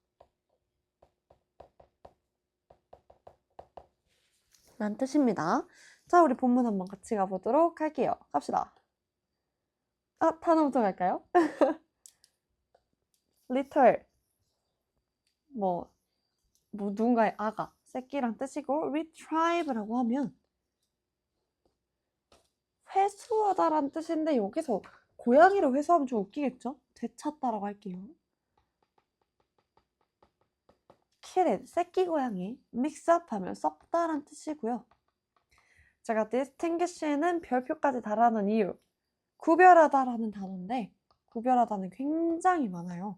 라는 뜻입니다. 자, 우리 본문 한번 같이 가보도록 할게요. 갑시다. 단어부터 갈까요? little 누군가의 아가, 새끼란 뜻이고 retrieve라고 하면 회수하다라는 뜻인데 여기서 고양이를 회수하면 좀 웃기겠죠? 되찾다라고 할게요. kitten, 새끼 고양이, mix-up하면 섞다란 뜻이고요. 제가 distinguish는 별표까지 달아놓은 이유, 구별하다라는 단어인데 구별하다는 굉장히 많아요.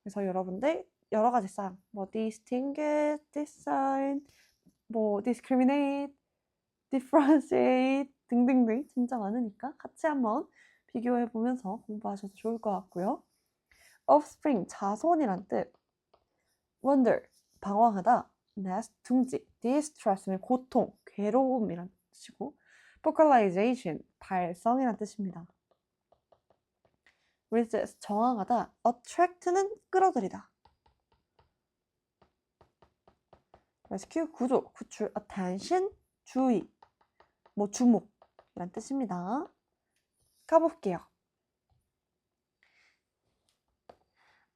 그래서 여러분들 여러 가지 쌍, distinguish, discern, discriminate, differentiate 등등등 진짜 많으니까 같이 한번 비교해보면서 공부하셔도 좋을 것 같고요. offspring, 자손이란 뜻. wonder, 방황하다. nest, 둥지. distress는 고통, 괴로움이란 뜻이고 vocalization, 발성이란 뜻입니다. resist, 저항하다. attract는 끌어들이다. rescue, 구조, 구출. attention, 주의, 주목이란 뜻입니다. 가볼게요.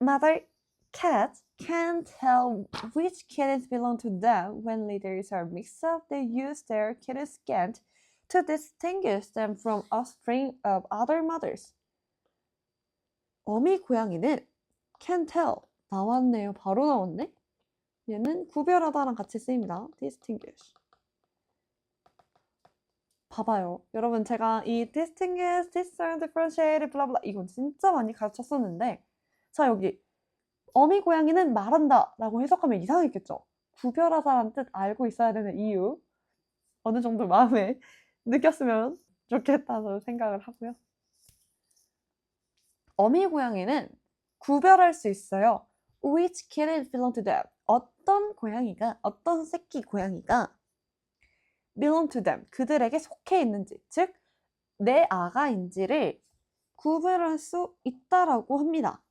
Mother cat can't tell which kittens belong to them when litters are mixed up. They use their kitten scan to distinguish them from offspring of other mothers. 어미 고양이는 can tell 나왔네요. 바로 나왔네. 얘는 구별하다랑 같이 쓰입니다. distinguish. 봐봐요. 여러분 제가 이 distinguish, discern, differentiate, 블라블라 이건 진짜 많이 가르쳤었는데 자 여기 어미 고양이는 말한다 라고 해석하면 이상했겠죠? 구별하다라는 뜻 알고 있어야 되는 이유 어느 정도 마음에 느꼈으면 좋겠다는 생각을 하고요. 어미 고양이는 구별할 수 있어요. Which kitten belong to them? 어떤 고양이가, 어떤 새끼 고양이가 belong to them, 그들에게 속해 있는지, 즉 내 아가인지를 구별할 수 있다라고 합니다.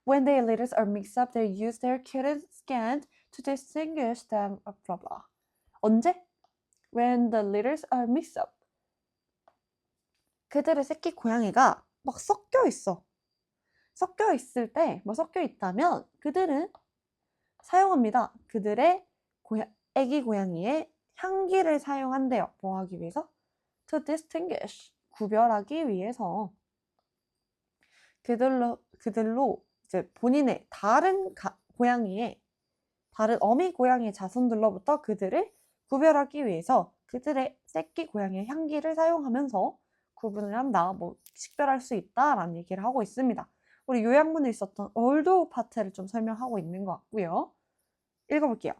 When their litters are mixed up, they use their kitten scan to distinguish them, blah blah. 언제? When the litters are mixed up. 그들의 새끼 고양이가 막 섞여 있어. 섞여 있을 때, 뭐 섞여 있다면 그들은 사용합니다. 그들의 애기 고양이의 향기를 사용한대요. 뭐 하기 위해서? To distinguish. 구별하기 위해서. 그들로 이제 본인의 다른 고양이의 다른 어미 고양이의 자손들로부터 그들을 구별하기 위해서 그들의 새끼 고양이의 향기를 사용하면서 구분을 한다, 뭐 식별할 수 있다라는 얘기를 하고 있습니다. 우리 요약문에 있었던 although 파트를 좀 설명하고 있는 것 같고요. 읽어볼게요.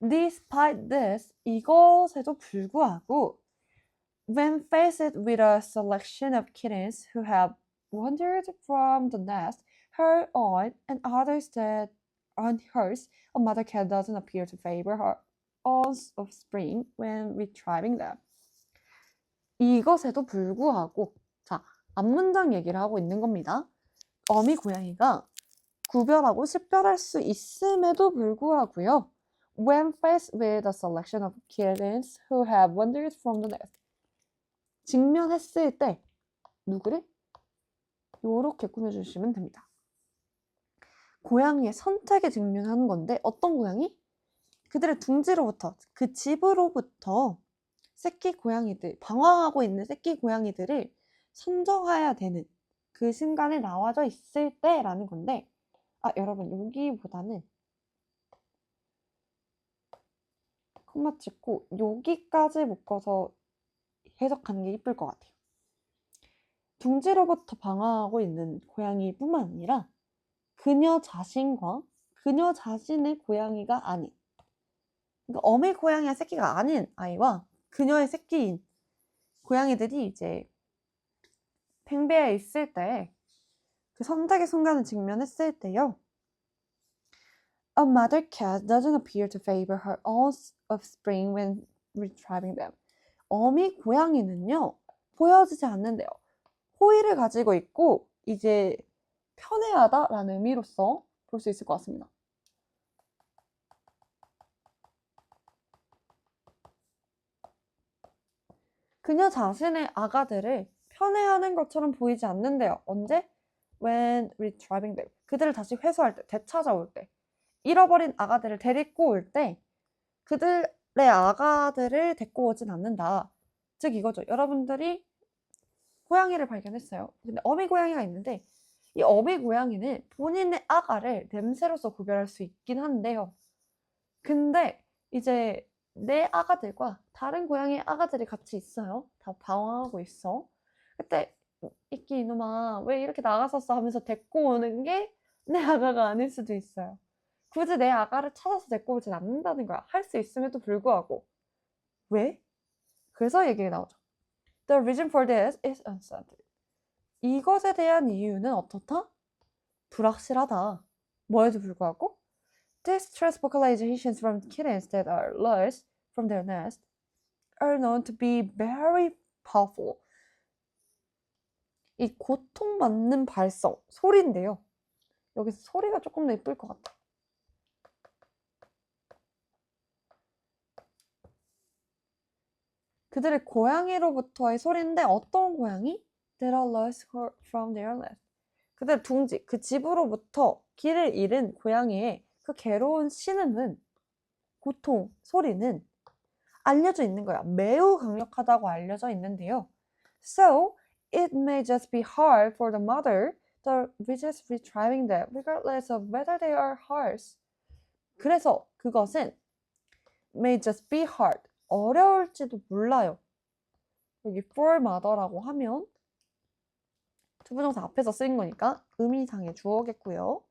Despite this, 이것에도 불구하고 when faced with a selection of kittens who have wandered from the nest, her own and others that aren't hers, a mother cat doesn't appear to favor her own offspring when retrieving them. 이것에도 불구하고, 자, 앞문장 얘기를 하고 있는 겁니다. 어미 고양이가 구별하고 식별할 수 있음에도 불구하고요. When faced with a selection of kittens who have wandered from the nest. 직면했을 때 누구를? 요렇게 꾸며주시면 됩니다. 고양이의 선택에 직면하는 건데 어떤 고양이? 그들의 둥지로부터, 그 집으로부터 새끼 고양이들, 방황하고 있는 새끼 고양이들을 선정해야 되는 그 순간에 나와져 있을 때라는 건데 여러분 여기보다는 콤마 찍고 여기까지 묶어서 해석하는 게 이쁠 것 같아요. 둥지로부터 방황하고 있는 고양이뿐만 아니라 그녀 자신과 그녀 자신의 고양이가 아닌, 그러니까 어미 고양이의 새끼가 아닌 아이와 그녀의 새끼인 고양이들이 이제 팽배해 있을 때 그 선택의 순간을 직면했을 때요. A mother cat doesn't appear to favor her own offspring when retrieving them. 어미 고양이는요, 보여지지 않는데요. 호의를 가지고 있고 이제 편애하다라는 의미로서 볼 수 있을 것 같습니다. 그녀 자신의 아가들을 편애하는 것처럼 보이지 않는데요. 언제? When retrieving them. 그들을 다시 회수할 때, 되찾아올 때. 잃어버린 아가들을 데리고 올 때 그들의 아가들을 데리고 오진 않는다. 즉 이거죠. 여러분들이 고양이를 발견했어요. 근데 어미 고양이가 있는데 이 어미 고양이는 본인의 아가를 냄새로서 구별할 수 있긴 한데요. 근데 이제 내 아가들과 다른 고양이의 아가들이 같이 있어요. 다 방황하고 있어. 그때 이끼 이놈아 왜 이렇게 나갔었어 하면서 데리고 오는 게 내 아가가 아닐 수도 있어요. 굳이 내 아가를 찾아서 데리고 오진 않는다는 거야. 할 수 있음에도 불구하고. 왜? 그래서 얘기가 나오죠. The reason for this is uncertain. 이것에 대한 이유는 어떻다? 불확실하다. 뭐에도 불구하고? Distress vocalizations from kittens that are lost from their nest are known to be very powerful. 이 고통받는 발성, 소리인데요. 여기서 소리가 조금 더 예쁠 것 같아. 그들의 고양이로부터의 소리인데 어떤 고양이? That are lost from their nest. 그들 둥지, 그 집으로부터 길을 잃은 고양이의 그 괴로운 신음은, 고통, 소리는 알려져 있는 거야. 매우 강력하다고 알려져 있는데요. So, it may just be hard for the mother, which is retrieving them, regardless of whether they are hers. 그래서 그것은 may just be hard, 어려울지도 몰라요. 여기 for mother라고 하면 투부정사 앞에서 쓰인 거니까 의미상의 주어겠고요.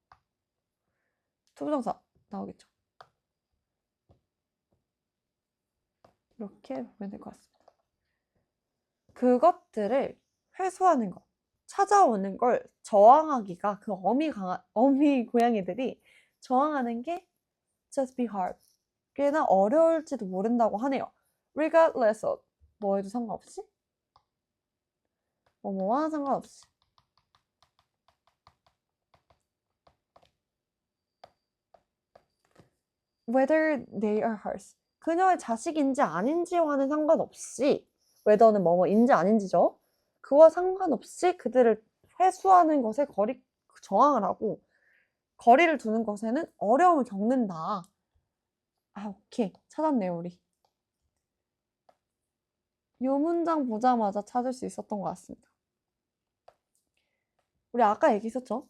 투부정사 나오겠죠. 이렇게 보면 될 것 같습니다. 그것들을 회수하는 것, 찾아오는 걸 저항하기가, 그 어미 고양이들이 저항하는 게 just be hard, 꽤나 어려울지도 모른다고 하네요. regardless of, 뭐에도 상관없이, 뭐와 상관없이. whether they are hers, 그녀의 자식인지 아닌지와는 상관없이, whether는 뭐뭐인지 아닌지죠. 그와 상관없이 그들을 회수하는 것에 저항을 하고 거리를 두는 것에는 어려움을 겪는다. 아, 오케이. 찾았네요, 우리. 이 문장 보자마자 찾을 수 있었던 것 같습니다. 우리 아까 얘기했었죠?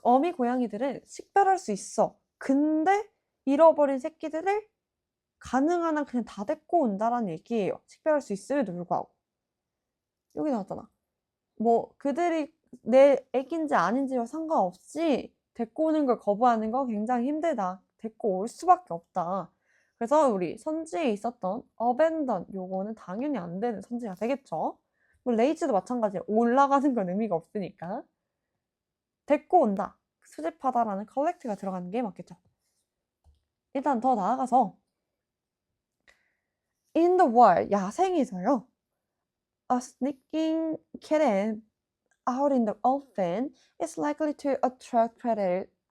어미 고양이들은 식별할 수 있어. 근데 잃어버린 새끼들을 가능한 한 그냥 다 데리고 온다라는 얘기예요. 식별할 수 있음에도 불구하고. 여기 나왔잖아. 뭐 그들이 내 애기인지 아닌지와 상관없이 데리고 오는 걸 거부하는 거 굉장히 힘들다. 데리고 올 수밖에 없다. 그래서 우리 선지에 있었던 abandon, 요거는 당연히 안 되는 선지가 되겠죠. 뭐 lazy도 마찬가지예요. 올라가는 건 의미가 없으니까. 데리고 온다, 수집하다라는 collect가 들어가는 게 맞겠죠. 일단 더 나아가서 in the wild, 야생에서요, a sneaking kitten out in the open is likely to attract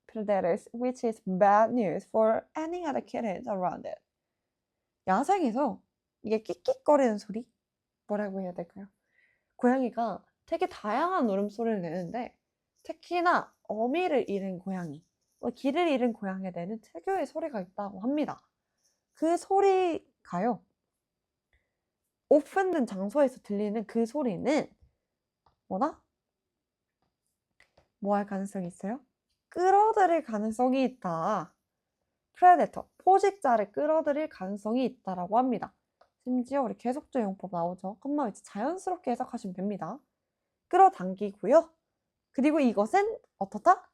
predators, which is bad news for any other kittens around it. 야생에서 이게 끽끽거리는 소리? 뭐라고 해야 될까요? 고양이가 되게 다양한 울음소리를 내는데 특히나 어미를 잃은 고양이, 길을 잃은 고양이에 내는 특유의 소리가 있다고 합니다. 그 소리가요, 오픈된 장소에서 들리는 그 소리는 뭐다? 뭐 할 가능성이 있어요? 끌어들일 가능성이 있다. 프레데터, 포식자를 끌어들일 가능성이 있다라고 합니다. 심지어 우리 계속적 용법 나오죠. 컴마 위치 자연스럽게 해석하시면 됩니다. 끌어당기고요. 그리고 이것은 어떻다?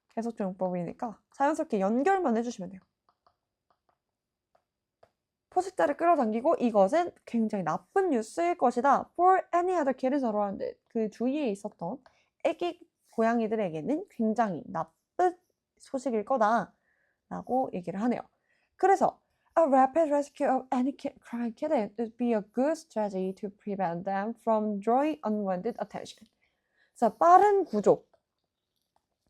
계속적 용법이니까 자연스럽게 연결만 해주시면 돼요. 포식자를 끌어당기고 이것은 굉장히 나쁜 뉴스일 것이다. For any other kittens around it. 그 주위에 있었던 애기 고양이들에게는 굉장히 나쁜 소식일 거다 라고 얘기를 하네요. 그래서 a rapid rescue of any crying kitten would be a good strategy to prevent them from drawing unwanted attention. 그래서 빠른 구조.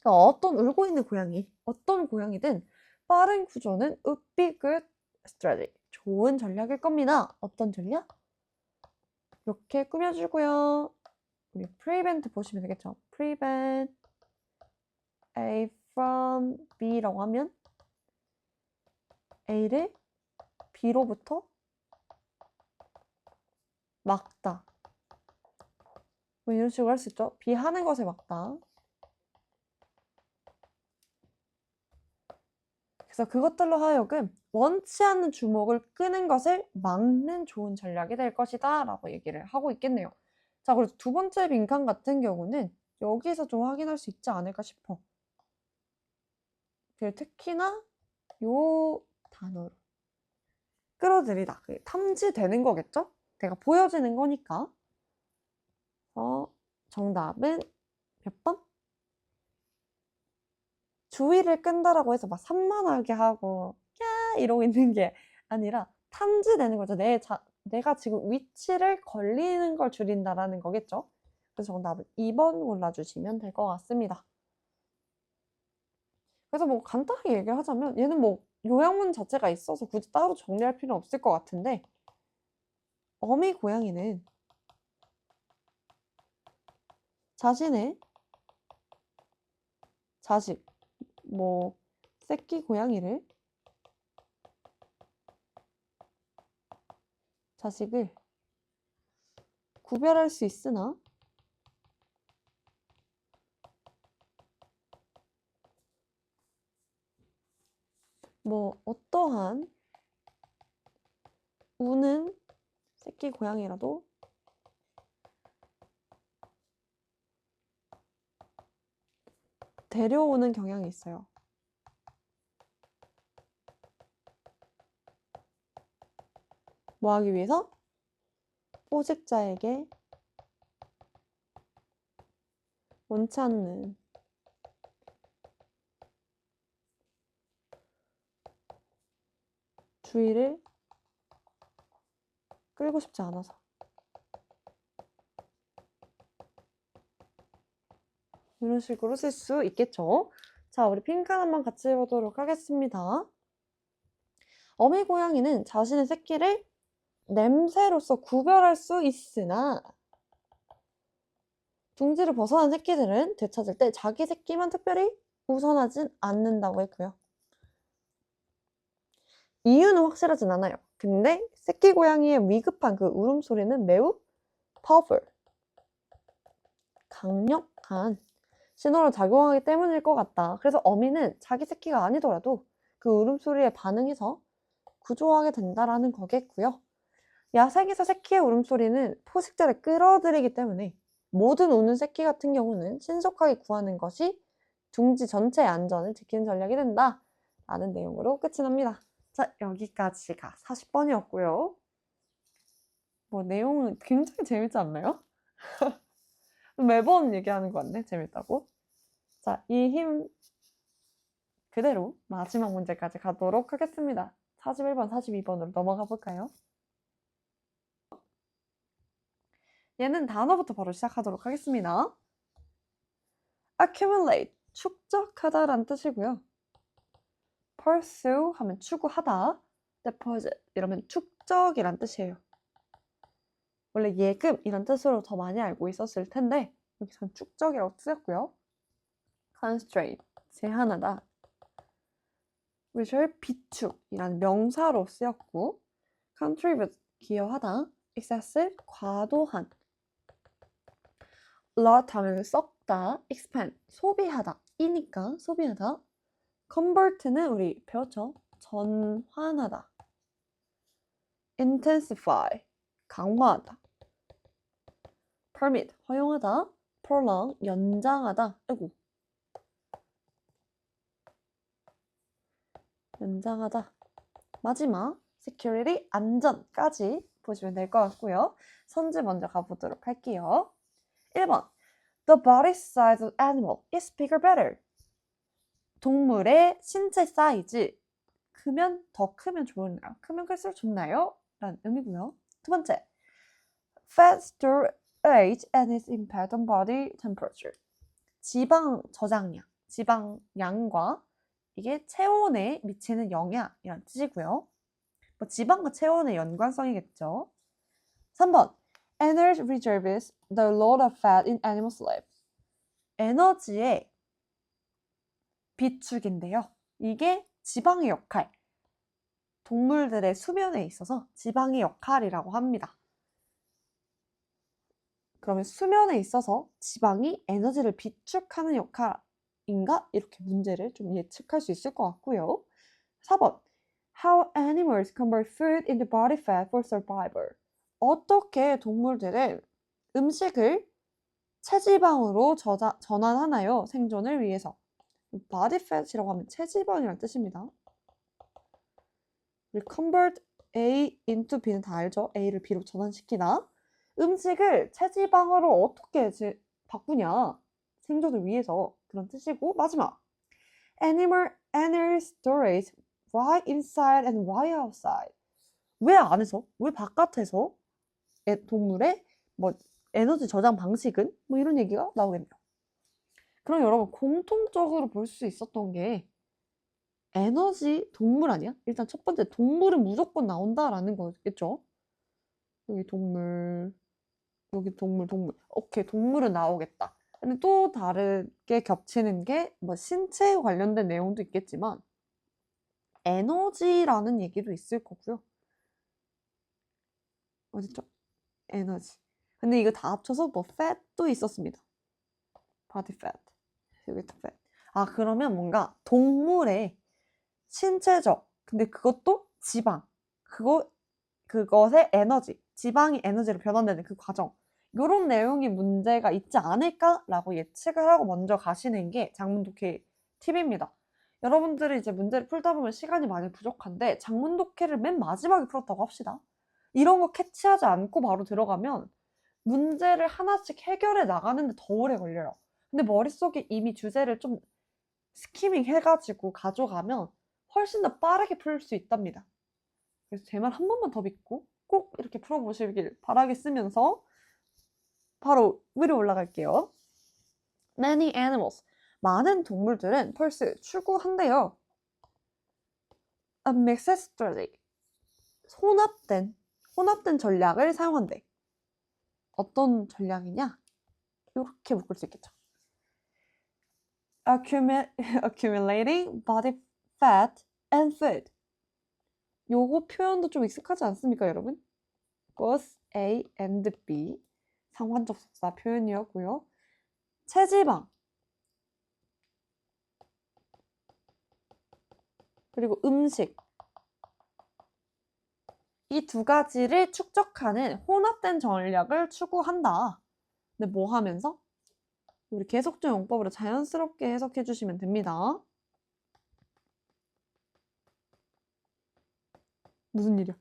어떤 울고 있는 고양이, 어떤 고양이든 빠른 구조는 would be good strategy. 좋은 전략일 겁니다. 어떤 전략? 이렇게 꾸며주고요. 우리 prevent 보시면 되겠죠. prevent A from B라고 하면 A를 B로부터 막다. 뭐 이런 식으로 할 수 있죠. B 하는 것을 막다. 그래서 그것들로 하여금 원치 않는 주목을 끄는 것을 막는 좋은 전략이 될 것이다 라고 얘기를 하고 있겠네요. 자, 그래서 두 번째 빈칸 같은 경우는 여기서 좀 확인할 수 있지 않을까 싶어. 특히나 요 단어로 끌어들이다, 탐지되는 거겠죠? 내가 보여지는 거니까. 정답은 몇 번? 주의를 끈다라고 해서 막 산만하게 하고 야 이러고 있는 게 아니라 탐지되는 거죠. 내가 지금 위치를 걸리는 걸 줄인다라는 거겠죠. 그래서 정답은 2번 골라주시면 될 것 같습니다. 그래서 뭐 간단하게 얘기를 하자면 얘는 뭐 요양문 자체가 있어서 굳이 따로 정리할 필요는 없을 것 같은데, 어미 고양이는 자신의 자식, 새끼 고양이를, 자식을 구별할 수 있으나 어떠한 우는 새끼 고양이라도 데려오는 경향이 있어요. 뭐 하기 위해서? 포식자에게 원치 않는 주의를 끌고 싶지 않아서. 이런 식으로 쓸 수 있겠죠. 자, 우리 핑크 한번 같이 해보도록 하겠습니다. 어미 고양이는 자신의 새끼를 냄새로서 구별할 수 있으나 둥지를 벗어난 새끼들은 되찾을 때 자기 새끼만 특별히 우선하진 않는다고 했고요. 이유는 확실하진 않아요. 근데 새끼 고양이의 위급한 그 울음소리는 매우 powerful, 강력한 신호로 작용하기 때문일 것 같다. 그래서 어미는 자기 새끼가 아니더라도 그 울음소리에 반응해서 구조하게 된다라는 거겠고요. 야생에서 새끼의 울음소리는 포식자를 끌어들이기 때문에 모든 우는 새끼 같은 경우는 신속하게 구하는 것이 둥지 전체의 안전을 지키는 전략이 된다 라는 내용으로 끝이 납니다. 자, 여기까지가 40번이었고요. 내용은 굉장히 재밌지 않나요? 매번 얘기하는 거 같네, 재밌다고. 자, 이 힘 그대로 마지막 문제까지 가도록 하겠습니다. 41번, 42번으로 넘어가 볼까요? 얘는 단어부터 바로 시작하도록 하겠습니다. accumulate, 축적하다라는 뜻이고요. pursue 하면 추구하다, deposit 이러면 축적이란 뜻이에요. 원래 예금 이런 뜻으로 더 많이 알고 있었을 텐데 여기서는 축적이라고 쓰였고요. constraint, 제한하다, which 비축이란 명사로 쓰였고, contribute, 기여하다, excessive, 과도한, lot 하면 썩다, expand, 소비하다, 이니까 소비하다, convert는 우리 배웠죠? 전환하다, intensify, 강화하다, permit, 허용하다, prolong, 연장하다, 연장하다. 마지막 security, 안전까지 보시면 될 것 같고요. 선지 먼저 가보도록 할게요. 1번 The body size of animal is bigger better. 동물의 신체 사이즈 더 크면 좋나요? 크면 클수록 좋나요? 라는 의미고요. 두 번째 Fat storage and its impact on body temperature. 지방 저장량, 지방량과 이게 체온에 미치는 영향이란 뜻이고요. 지방과 체온의 연관성이겠죠. 3번 Energy reserves the load of fat in animals' life. 에너지의 비축인데요. 이게 지방의 역할, 동물들의 수면에 있어서 지방의 역할이라고 합니다. 그러면 수면에 있어서 지방이 에너지를 비축하는 역할인가? 이렇게 문제를 좀 예측할 수 있을 것 같고요. 4번 How animals convert food into body fat for survival. 어떻게 동물들은 음식을 체지방으로 전환하나요? 생존을 위해서. body fat이라고 하면 체지방이라는 뜻입니다. 우리 convert A into B는 다 알죠? A를 B로 전환시키다. 음식을 체지방으로 어떻게 바꾸냐? 생존을 위해서 그런 뜻이고, 마지막 Animal storage why inside and why outside. 왜 안에서? 왜 바깥에서? 동물의 에너지 저장 방식은? 이런 얘기가 나오겠네요. 그럼 여러분 공통적으로 볼 수 있었던 게 에너지 동물 아니야? 일단 첫 번째 동물은 무조건 나온다라는 거겠죠? 여기 동물, 여기 동물. 오케이, 동물은 나오겠다. 근데 또 다르게 겹치는 게 뭐 신체에 관련된 내용도 있겠지만 에너지라는 얘기도 있을 거고요. 어딨죠? 에너지. 근데 이거 다 합쳐서 뭐 fat도 있었습니다. body fat. 여기도 fat. 아, 그러면 뭔가 동물의 신체적, 근데 그것도 지방, 그것의 에너지, 지방이 에너지로 변환되는 그 과정, 요런 내용이 문제가 있지 않을까라고 예측을 하고 먼저 가시는 게 장문독해 팁입니다. 여러분들이 이제 문제를 풀다 보면 시간이 많이 부족한데 장문독해를 맨 마지막에 풀었다고 합시다. 이런 거 캐치하지 않고 바로 들어가면 문제를 하나씩 해결해 나가는데 더 오래 걸려요. 근데 머릿속에 이미 주제를 좀 스키밍 해가지고 가져가면 훨씬 더 빠르게 풀 수 있답니다. 그래서 제 말 한 번만 더 믿고 꼭 이렇게 풀어보시길 바라겠으면서 바로 위로 올라갈게요. Many animals. 많은 동물들은 펄스 추구한대요. A mixed strategy. 혼합된 전략을 사용한대. 어떤 전략이냐? 이렇게 묶을 수 있겠죠. Accumulating body fat and food. 요거 표현도 좀 익숙하지 않습니까, 여러분? both A and B 상관적 속사 표현이었고요. 체지방 그리고 음식 이 두 가지를 축적하는 혼합된 전략을 추구한다. 근데 뭐 하면서? 우리 계속적 용법으로 자연스럽게 해석해 주시면 됩니다. 무슨 일이야?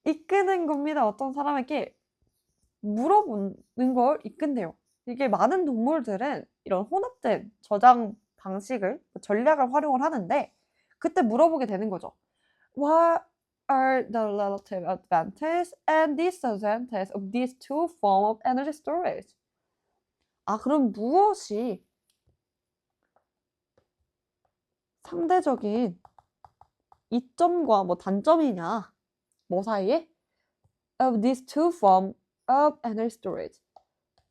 이끄는 겁니다. 어떤 사람에게 물어보는 걸 이끈대요. 이게 많은 동물들은 이런 혼합된 저장 방식을, 전략을 활용을 하는데 그때 물어보게 되는 거죠. What are the relative advantages and disadvantages of these two forms of energy storage? 아, 그럼 무엇이 상대적인 이점과 뭐 단점이냐? 뭐 사이에? Of these two forms of energy storage.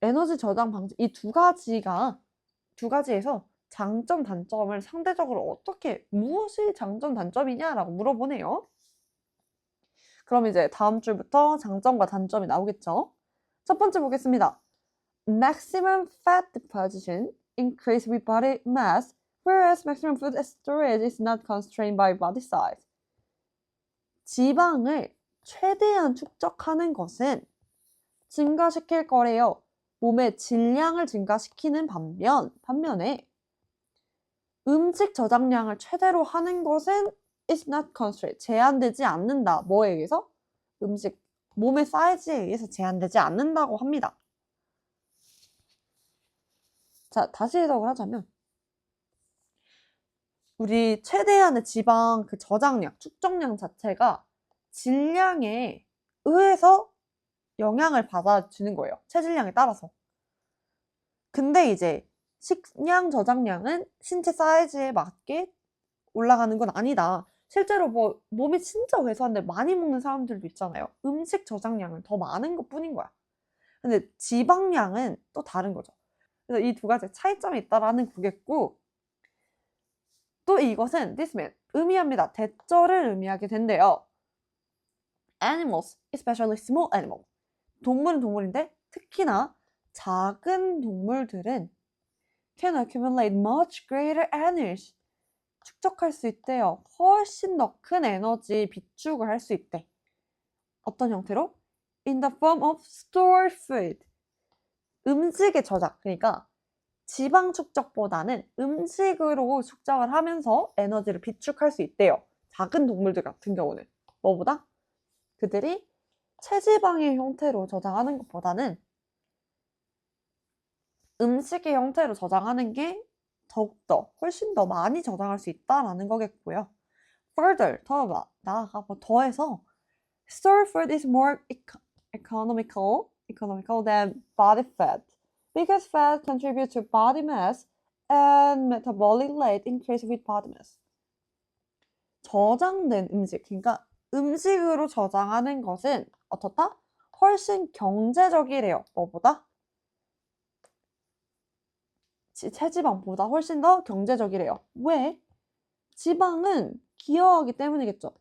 에너지 저장 방식 이 두 가지에서 장점, 단점을 상대적으로 어떻게 무엇이 장점, 단점이냐라고 물어보네요. 그럼 이제 다음 줄부터 장점과 단점이 나오겠죠. 첫 번째 보겠습니다. Maximum fat deposition increase with body mass, whereas maximum food storage is not constrained by body size. 지방을 최대한 축적하는 것은 증가시킬 거래요. 몸의 질량을 증가시키는 반면에 음식 저장량을 최대로 하는 것은 is not constrained. 제한되지 않는다. 뭐에 의해서? 몸의 사이즈에 의해서 제한되지 않는다고 합니다. 자, 다시 해석을 하자면 우리 최대한의 지방 그 저장량, 축적량 자체가 질량에 의해서 영향을 받아주는 거예요. 체질량에 따라서. 근데 이제 식량 저장량은 신체 사이즈에 맞게 올라가는 건 아니다. 실제로 뭐 몸이 진짜 왜소한데 많이 먹는 사람들도 있잖아요. 음식 저장량은 더 많은 것 뿐인 거야. 근데 지방량은 또 다른 거죠. 그래서 이 두 가지 차이점이 있다라는 거겠고 또 이것은 this means 의미합니다. 대절을 의미하게 된대요. Animals, especially small animals. 동물은 동물인데 특히나 작은 동물들은 can accumulate much greater energy. 축적할 수 있대요. 훨씬 더 큰 에너지 비축을 할 수 있대. 어떤 형태로? In the form of stored food. 음식의 저장. 그러니까 지방 축적보다는 음식으로 축적을 하면서 에너지를 비축할 수 있대요. 작은 동물들 같은 경우는. 뭐보다? 그들이 체지방의 형태로 저장하는 것보다는 음식의 형태로 저장하는 게 더욱더 훨씬 더 많이 저장할 수 있다라는 거겠고요. Further, 더 나아가 뭐 더해서 stored food is more economical than body fat because fat contributes to body mass and metabolic rate increase with body mass. 저장된 음식, 그러니까 음식으로 저장하는 것은 어떻다? 훨씬 경제적이래요. 뭐보다? 체지방보다 훨씬 더 경제적이래요. 왜? 지방은 기여하기 때문이겠죠.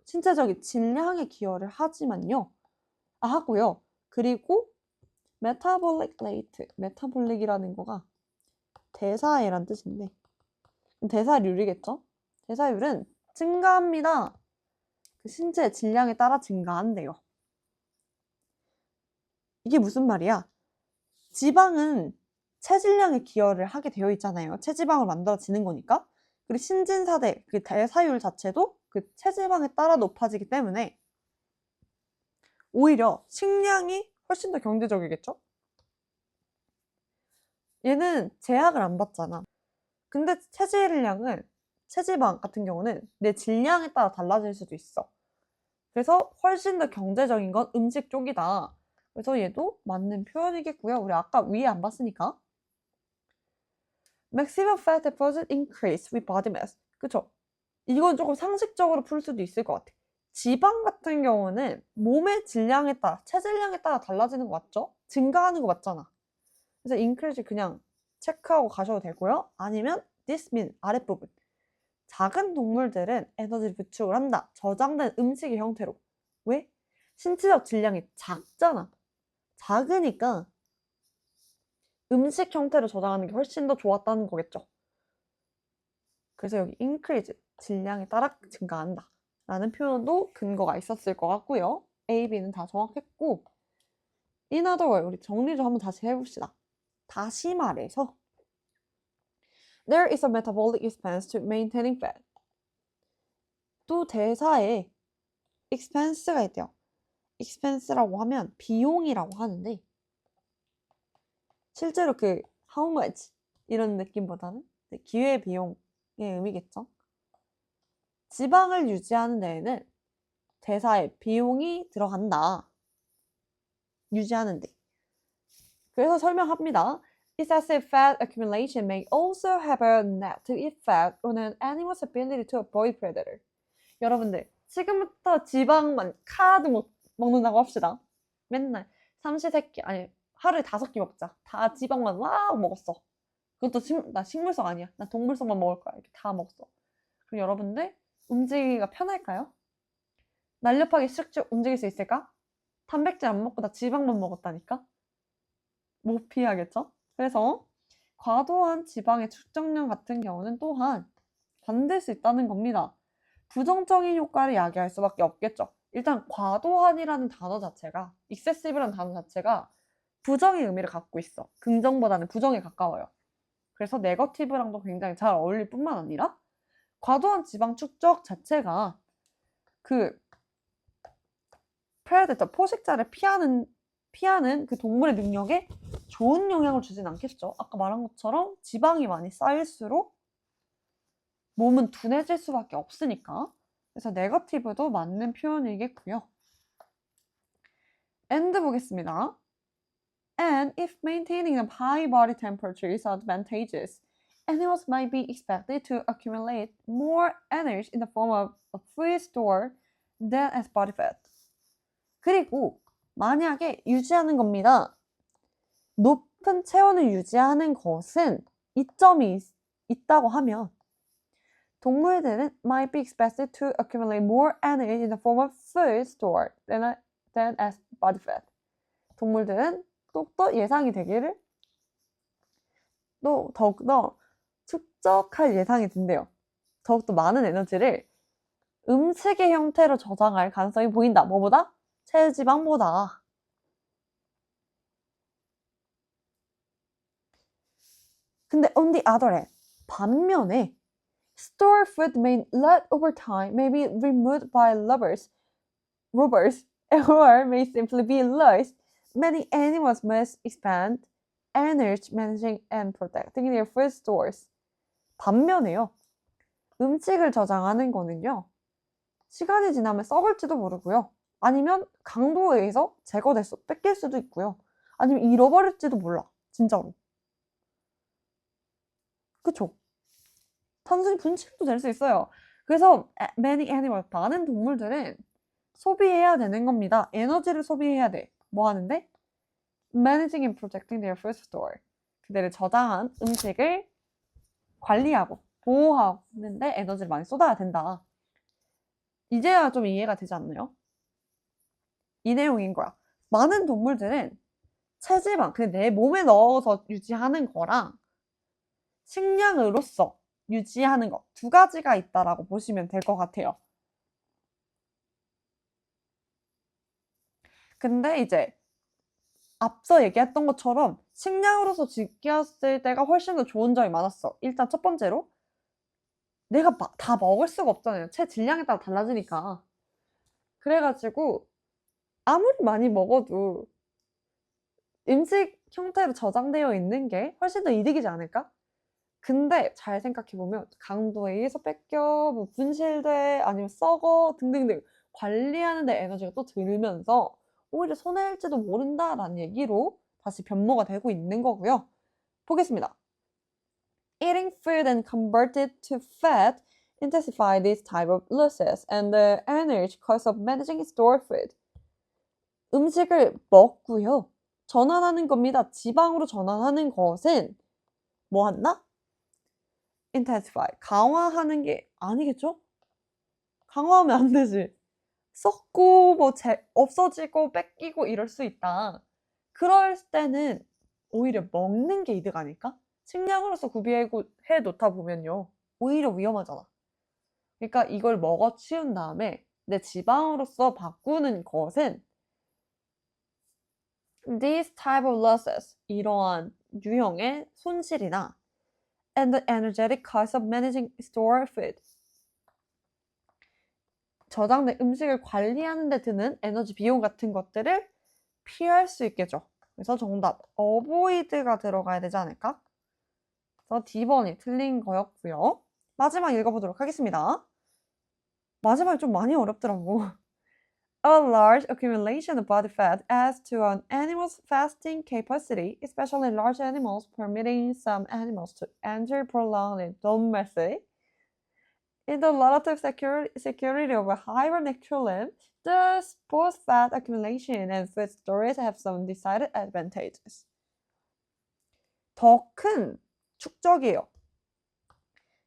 신체적인 질량에 기여를 하지만요. 하고요. 그리고 metabolic rate, 메타볼릭이라는 거가 대사량이란 뜻인데 대사율이겠죠? 대사율은 증가합니다. 그 신체 질량에 따라 증가한대요. 이게 무슨 말이야? 지방은 체질량에 기여를 하게 되어 있잖아요. 체지방을 만들어지는 거니까. 그리고 신진사대 그 대사율 자체도 그 체지방에 따라 높아지기 때문에 오히려 식량이 훨씬 더 경제적이겠죠? 얘는 제약을 안 받잖아. 근데 체지방 같은 경우는 내 질량에 따라 달라질 수도 있어. 그래서 훨씬 더 경제적인 건 음식 쪽이다. 그래서 얘도 맞는 표현이겠고요. 우리 아까 위에 안 봤으니까. Maximum fat deposit increase with body mass. 그쵸? 이건 조금 상식적으로 풀 수도 있을 것 같아. 지방 같은 경우는 몸의 질량에 따라, 체질량에 따라 달라지는 거 맞죠? 증가하는 거 맞잖아. 그래서 increase 그냥 체크하고 가셔도 되고요. 아니면 this mean 아랫부분. 작은 동물들은 에너지를 비축을 한다. 저장된 음식의 형태로. 왜? 신체적 질량이 작잖아. 작으니까 음식 형태로 저장하는 게 훨씬 더 좋았다는 거겠죠. 그래서 여기 increase, 질량에 따라 증가한다 라는 표현도 근거가 있었을 것 같고요. A, B는 다 정확했고 in other words, 우리 정리 좀 한번 다시 해봅시다. 다시 말해서 There is a metabolic expense to maintaining fat. 또 대사에 expense가 있대요. expense라고 하면 비용이라고 하는데 실제로 그 how much 이런 느낌보다는 기회비용의 의미겠죠. 지방을 유지하는 데에는 대사에 비용이 들어간다. 유지하는데. 그래서 설명합니다. Excessive fat accumulation may also have a negative effect on an animal's ability to avoid predator. 여러분들 지금부터 지방만 카드 먹는다고 합시다. 맨날 삼시세끼 아니 하루에 5끼 먹자. 다 지방만 막 먹었어. 그것도 나 식물성 아니야. 나 동물성만 먹을 거야. 이렇게 다 먹었어. 그럼 여러분들 움직이기가 편할까요? 날렵하게 슉슉 움직일 수 있을까? 단백질 안 먹고 나 지방만 먹었다니까? 못 피하겠죠? 그래서 과도한 지방의 축적량 같은 경우는 또한 반대일 수 있다는 겁니다. 부정적인 효과를 야기할 수밖에 없겠죠. 일단 과도한이라는 단어 자체가 excessive라는 단어 자체가 부정의 의미를 갖고 있어. 긍정보다는 부정에 가까워요. 그래서 네거티브랑도 굉장히 잘 어울릴 뿐만 아니라 과도한 지방 축적 자체가 그 프레데터, 포식자를 피하는 그 동물의 능력에 좋은 영향을 주진 않겠죠. 아까 말한 것처럼 지방이 많이 쌓일수록 몸은 둔해질 수밖에 없으니까. 그래서 네거티브도 맞는 표현이겠고요. and 보겠습니다. And if maintaining a high body temperature is advantageous, animals might be expected to accumulate more energy in the form of a food store than as body fat. 그리고 만약에 유지하는 겁니다. 높은 체온을 유지하는 것은 이점이 있다고 하면 동물들은 might be expected to accumulate more energy in the form of food stored than as body fat. 동물들은 더욱더 예상이 되기를 또 더욱더 축적할 예상이 된대요. 더욱더 많은 에너지를 음식의 형태로 저장할 가능성이 보인다. 뭐보다? 체지방보다. 근데 on the other hand, 반면에 store food made leftover time may be removed by robbers or may simply be lost. Many animals must expend energy managing and protecting their food stores. 반면에요. 음식을 저장하는 거는요. 시간이 지나면 썩을지도 모르고요. 아니면 강도에 의해서 뺏길 수도 있고요. 아니면 잃어버릴지도 몰라. 진짜로. 그쵸? 단순히 분실도 될 수 있어요. 그래서 many animals, 많은 동물들은 소비해야 되는 겁니다. 에너지를 소비해야 돼. 뭐 하는데? Managing and protecting their food store. 그들의 저장한 음식을 관리하고 보호하는데 에너지를 많이 쏟아야 된다. 이제야 좀 이해가 되지 않나요? 이 내용인 거야. 많은 동물들은 체지방, 그냥 내 몸에 넣어서 유지하는 거랑 식량으로서 유지하는 거 두 가지가 있다라고 보시면 될 것 같아요. 근데 이제 앞서 얘기했던 것처럼 식량으로서 지켰을 때가 훨씬 더 좋은 점이 많았어. 일단 첫 번째로 내가 다 먹을 수가 없잖아요. 체 질량에 따라 달라지니까. 그래가지고 아무리 많이 먹어도 음식 형태로 저장되어 있는 게 훨씬 더 이득이지 않을까? 근데 잘 생각해보면 강도에 의해서 뺏겨, 뭐 분실돼, 아니면 썩어 등등등 관리하는 데 에너지가 또 들면서 오히려 손해일지도 모른다라는 얘기로 다시 변모가 되고 있는 거고요. 보겠습니다. Eating food and convert it to fat intensify this type of losses and the energy cost of managing stored food. 음식을 먹고요. 전환하는 겁니다. 지방으로 전환하는 것은 뭐 한다? intensify. 강화하는 게 아니겠죠? 강화하면 안 되지. 썩고 뭐 없어지고 뺏기고 이럴 수 있다. 그럴 때는 오히려 먹는 게 이득 아닐까? 식량으로서 구비해 놓다 보면요. 오히려 위험하잖아. 그러니까 이걸 먹어 치운 다음에 내 지방으로서 바꾸는 것은 these type of losses, 이러한 유형의 손실이나 and the energetic cost of managing stored food, 저장된 음식을 관리하는 데 드는 에너지 비용 같은 것들을 피할 수 있겠죠. 그래서 정답 avoid가 들어가야 되지 않을까? 그래서 D번이 틀린 거였고요. 마지막 읽어보도록 하겠습니다. 마지막이 좀 많이 어렵더라고. A large accumulation of body fat adds to an animal's fasting capacity, especially large animals, permitting some animals to endure prolonged dormancy. In the relative security of a hibernation, thus both fat accumulation and food storage have some decided advantages. 더 큰 축적이에요.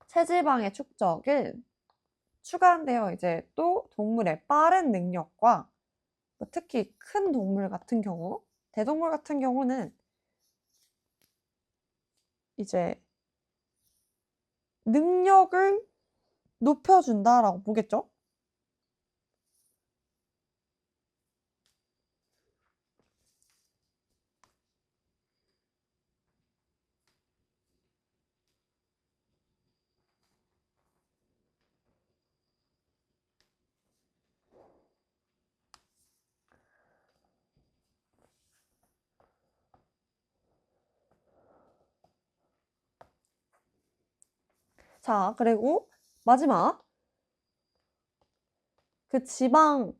체지방의 축적은 추가한데요. 이제 또 동물의 빠른 능력과 특히 큰 동물 같은 경우, 대동물 같은 경우는 이제 능력을 높여준다라고 보겠죠? 자, 그리고 마지막. 그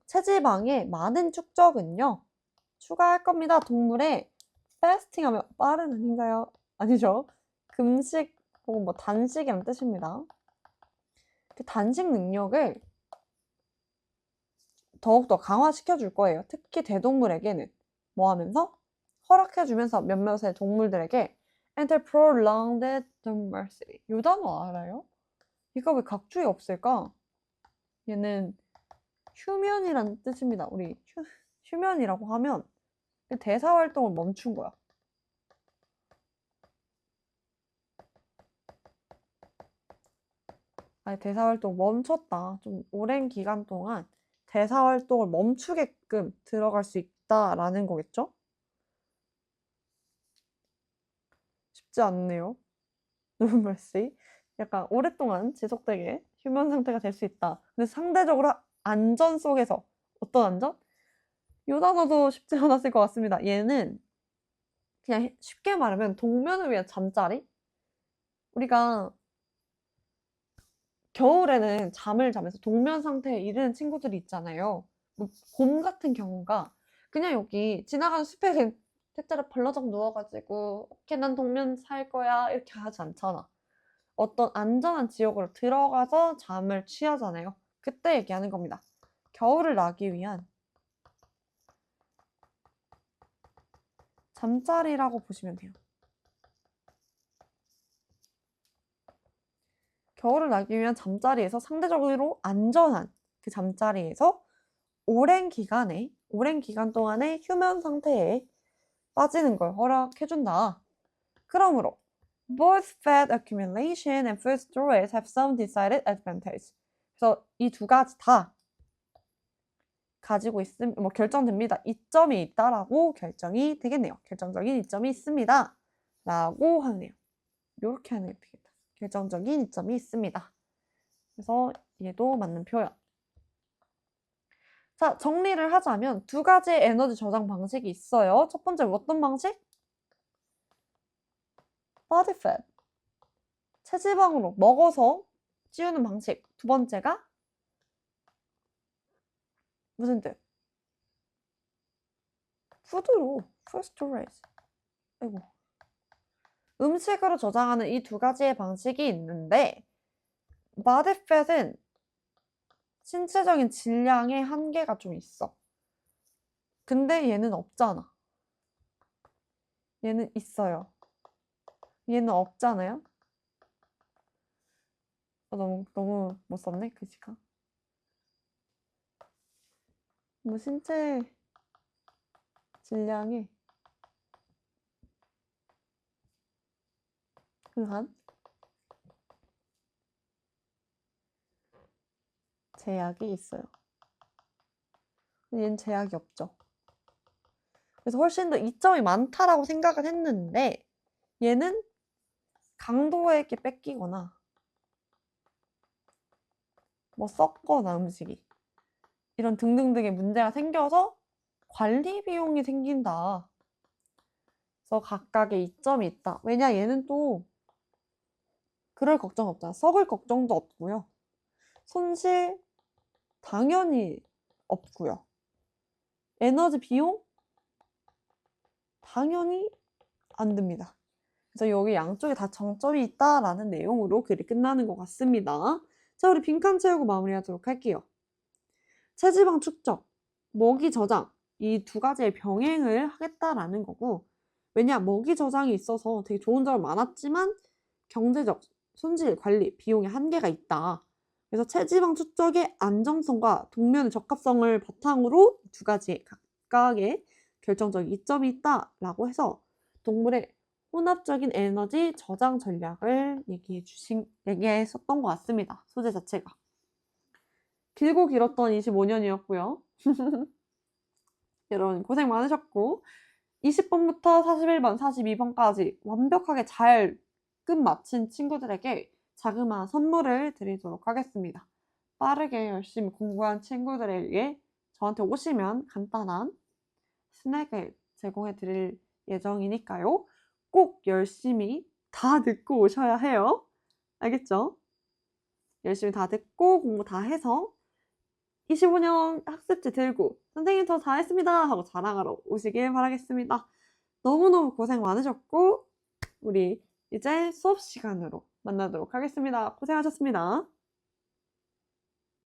체지방의 많은 축적은요. 추가할 겁니다. 동물의 fasting하면 빠른 아닌가요? 아니죠. 금식 혹은 뭐 단식이란 뜻입니다. 그 단식 능력을 더욱더 강화시켜 줄 거예요. 특히 대동물에게는 뭐 하면서? 허락해 주면서 몇몇의 동물들에게 enter prolonged dormancy. 이 단어 알아요? 이거 왜 각주에 없을까? 얘는 휴면이라는 뜻입니다. 우리 휴면이라고 하면 대사 활동을 멈춘 거야. 아니, 대사 활동 멈췄다. 좀 오랜 기간 동안 대사 활동을 멈추게끔 들어갈 수 있다라는 거겠죠? 쉽지 않네요. 노멀시. 약간 오랫동안 지속되게 휴면 상태가 될 수 있다. 근데 상대적으로 안전 속에서 어떤 안전? 이 단어도 쉽지 않았을 것 같습니다. 얘는 그냥 쉽게 말하면 동면을 위한 잠자리? 우리가 겨울에는 잠을 자면서 동면 상태에 이르는 친구들이 있잖아요. 뭐 곰 같은 경우가 그냥 여기 지나가는 숲에 그냥 대자로 벌러덩 누워가지고 오케이 난 동면 살 거야 이렇게 하지 않잖아. 어떤 안전한 지역으로 들어가서 잠을 취하잖아요. 그때 얘기하는 겁니다. 겨울을 나기 위한 잠자리라고 보시면 돼요. 겨울을 나기 위한 잠자리에서 상대적으로 안전한 그 잠자리에서 오랜 기간 동안의 휴면 상태에 빠지는 걸 허락해준다. 그러므로 both fat accumulation and food storage have some decided advantage. 그래서 이 두 가지 다 가지고 결정됩니다. 이점이 있다라고 결정이 되겠네요. 결정적인 이점이 있습니다. 라고 하네요. 이렇게 하는 게 되겠다. 결정적인 이점이 있습니다. 그래서 얘도 맞는 표현. 자, 정리를 하자면 두 가지의 에너지 저장 방식이 있어요. 첫 번째 어떤 방식? body fat. 체지방으로 먹어서 찌우는 방식. 두 번째가 무슨 뜻? 푸드로, food storage. 아이고. 음식으로 저장하는 이 두 가지의 방식이 있는데 body fat은 신체적인 질량의 한계가 좀 있어. 근데 얘는 없잖아. 얘는 있어요. 얘는 없잖아요. 너무 못 썼네, 글씨가. 뭐 신체 질량에 그한 제약이 있어요. 얘는 제약이 없죠. 그래서 훨씬 더 이점이 많다라고 생각을 했는데 얘는 강도에게 뺏기거나 뭐 썩거나 음식이 이런 등등등의 문제가 생겨서 관리 비용이 생긴다. 그래서 각각의 이점이 있다. 왜냐 얘는 또 그럴 걱정 없잖아. 썩을 걱정도 없고요. 손실 당연히 없고요. 에너지 비용 당연히 안 듭니다. 그래서 여기 양쪽에 다 정점이 있다라는 내용으로 글이 끝나는 것 같습니다. 자, 우리 빈칸 채우고 마무리하도록 할게요. 체지방 축적, 먹이 저장 이 두 가지의 병행을 하겠다라는 거고 왜냐 먹이 저장이 있어서 되게 좋은 점이 많았지만 경제적 손실 관리 비용의 한계가 있다. 그래서 체지방 축적의 안정성과 동면의 적합성을 바탕으로 두 가지 각각의 결정적인 이점이 있다라고 해서 동물의 혼합적인 에너지 저장 전략을 얘기했었던 것 같습니다. 소재 자체가. 길고 길었던 25년이었고요. 여러분 고생 많으셨고 20번부터 41번, 42번까지 완벽하게 잘 끝마친 친구들에게 자그마한 선물을 드리도록 하겠습니다. 빠르게 열심히 공부한 친구들에게 저한테 오시면 간단한 스낵을 제공해 드릴 예정이니까요. 꼭 열심히 다 듣고 오셔야 해요. 알겠죠? 열심히 다 듣고 공부 다 해서 25년 학습지 들고 선생님 저 잘했습니다 하고 자랑하러 오시길 바라겠습니다. 너무너무 고생 많으셨고 우리 이제 수업 시간으로 만나도록 하겠습니다. 고생하셨습니다.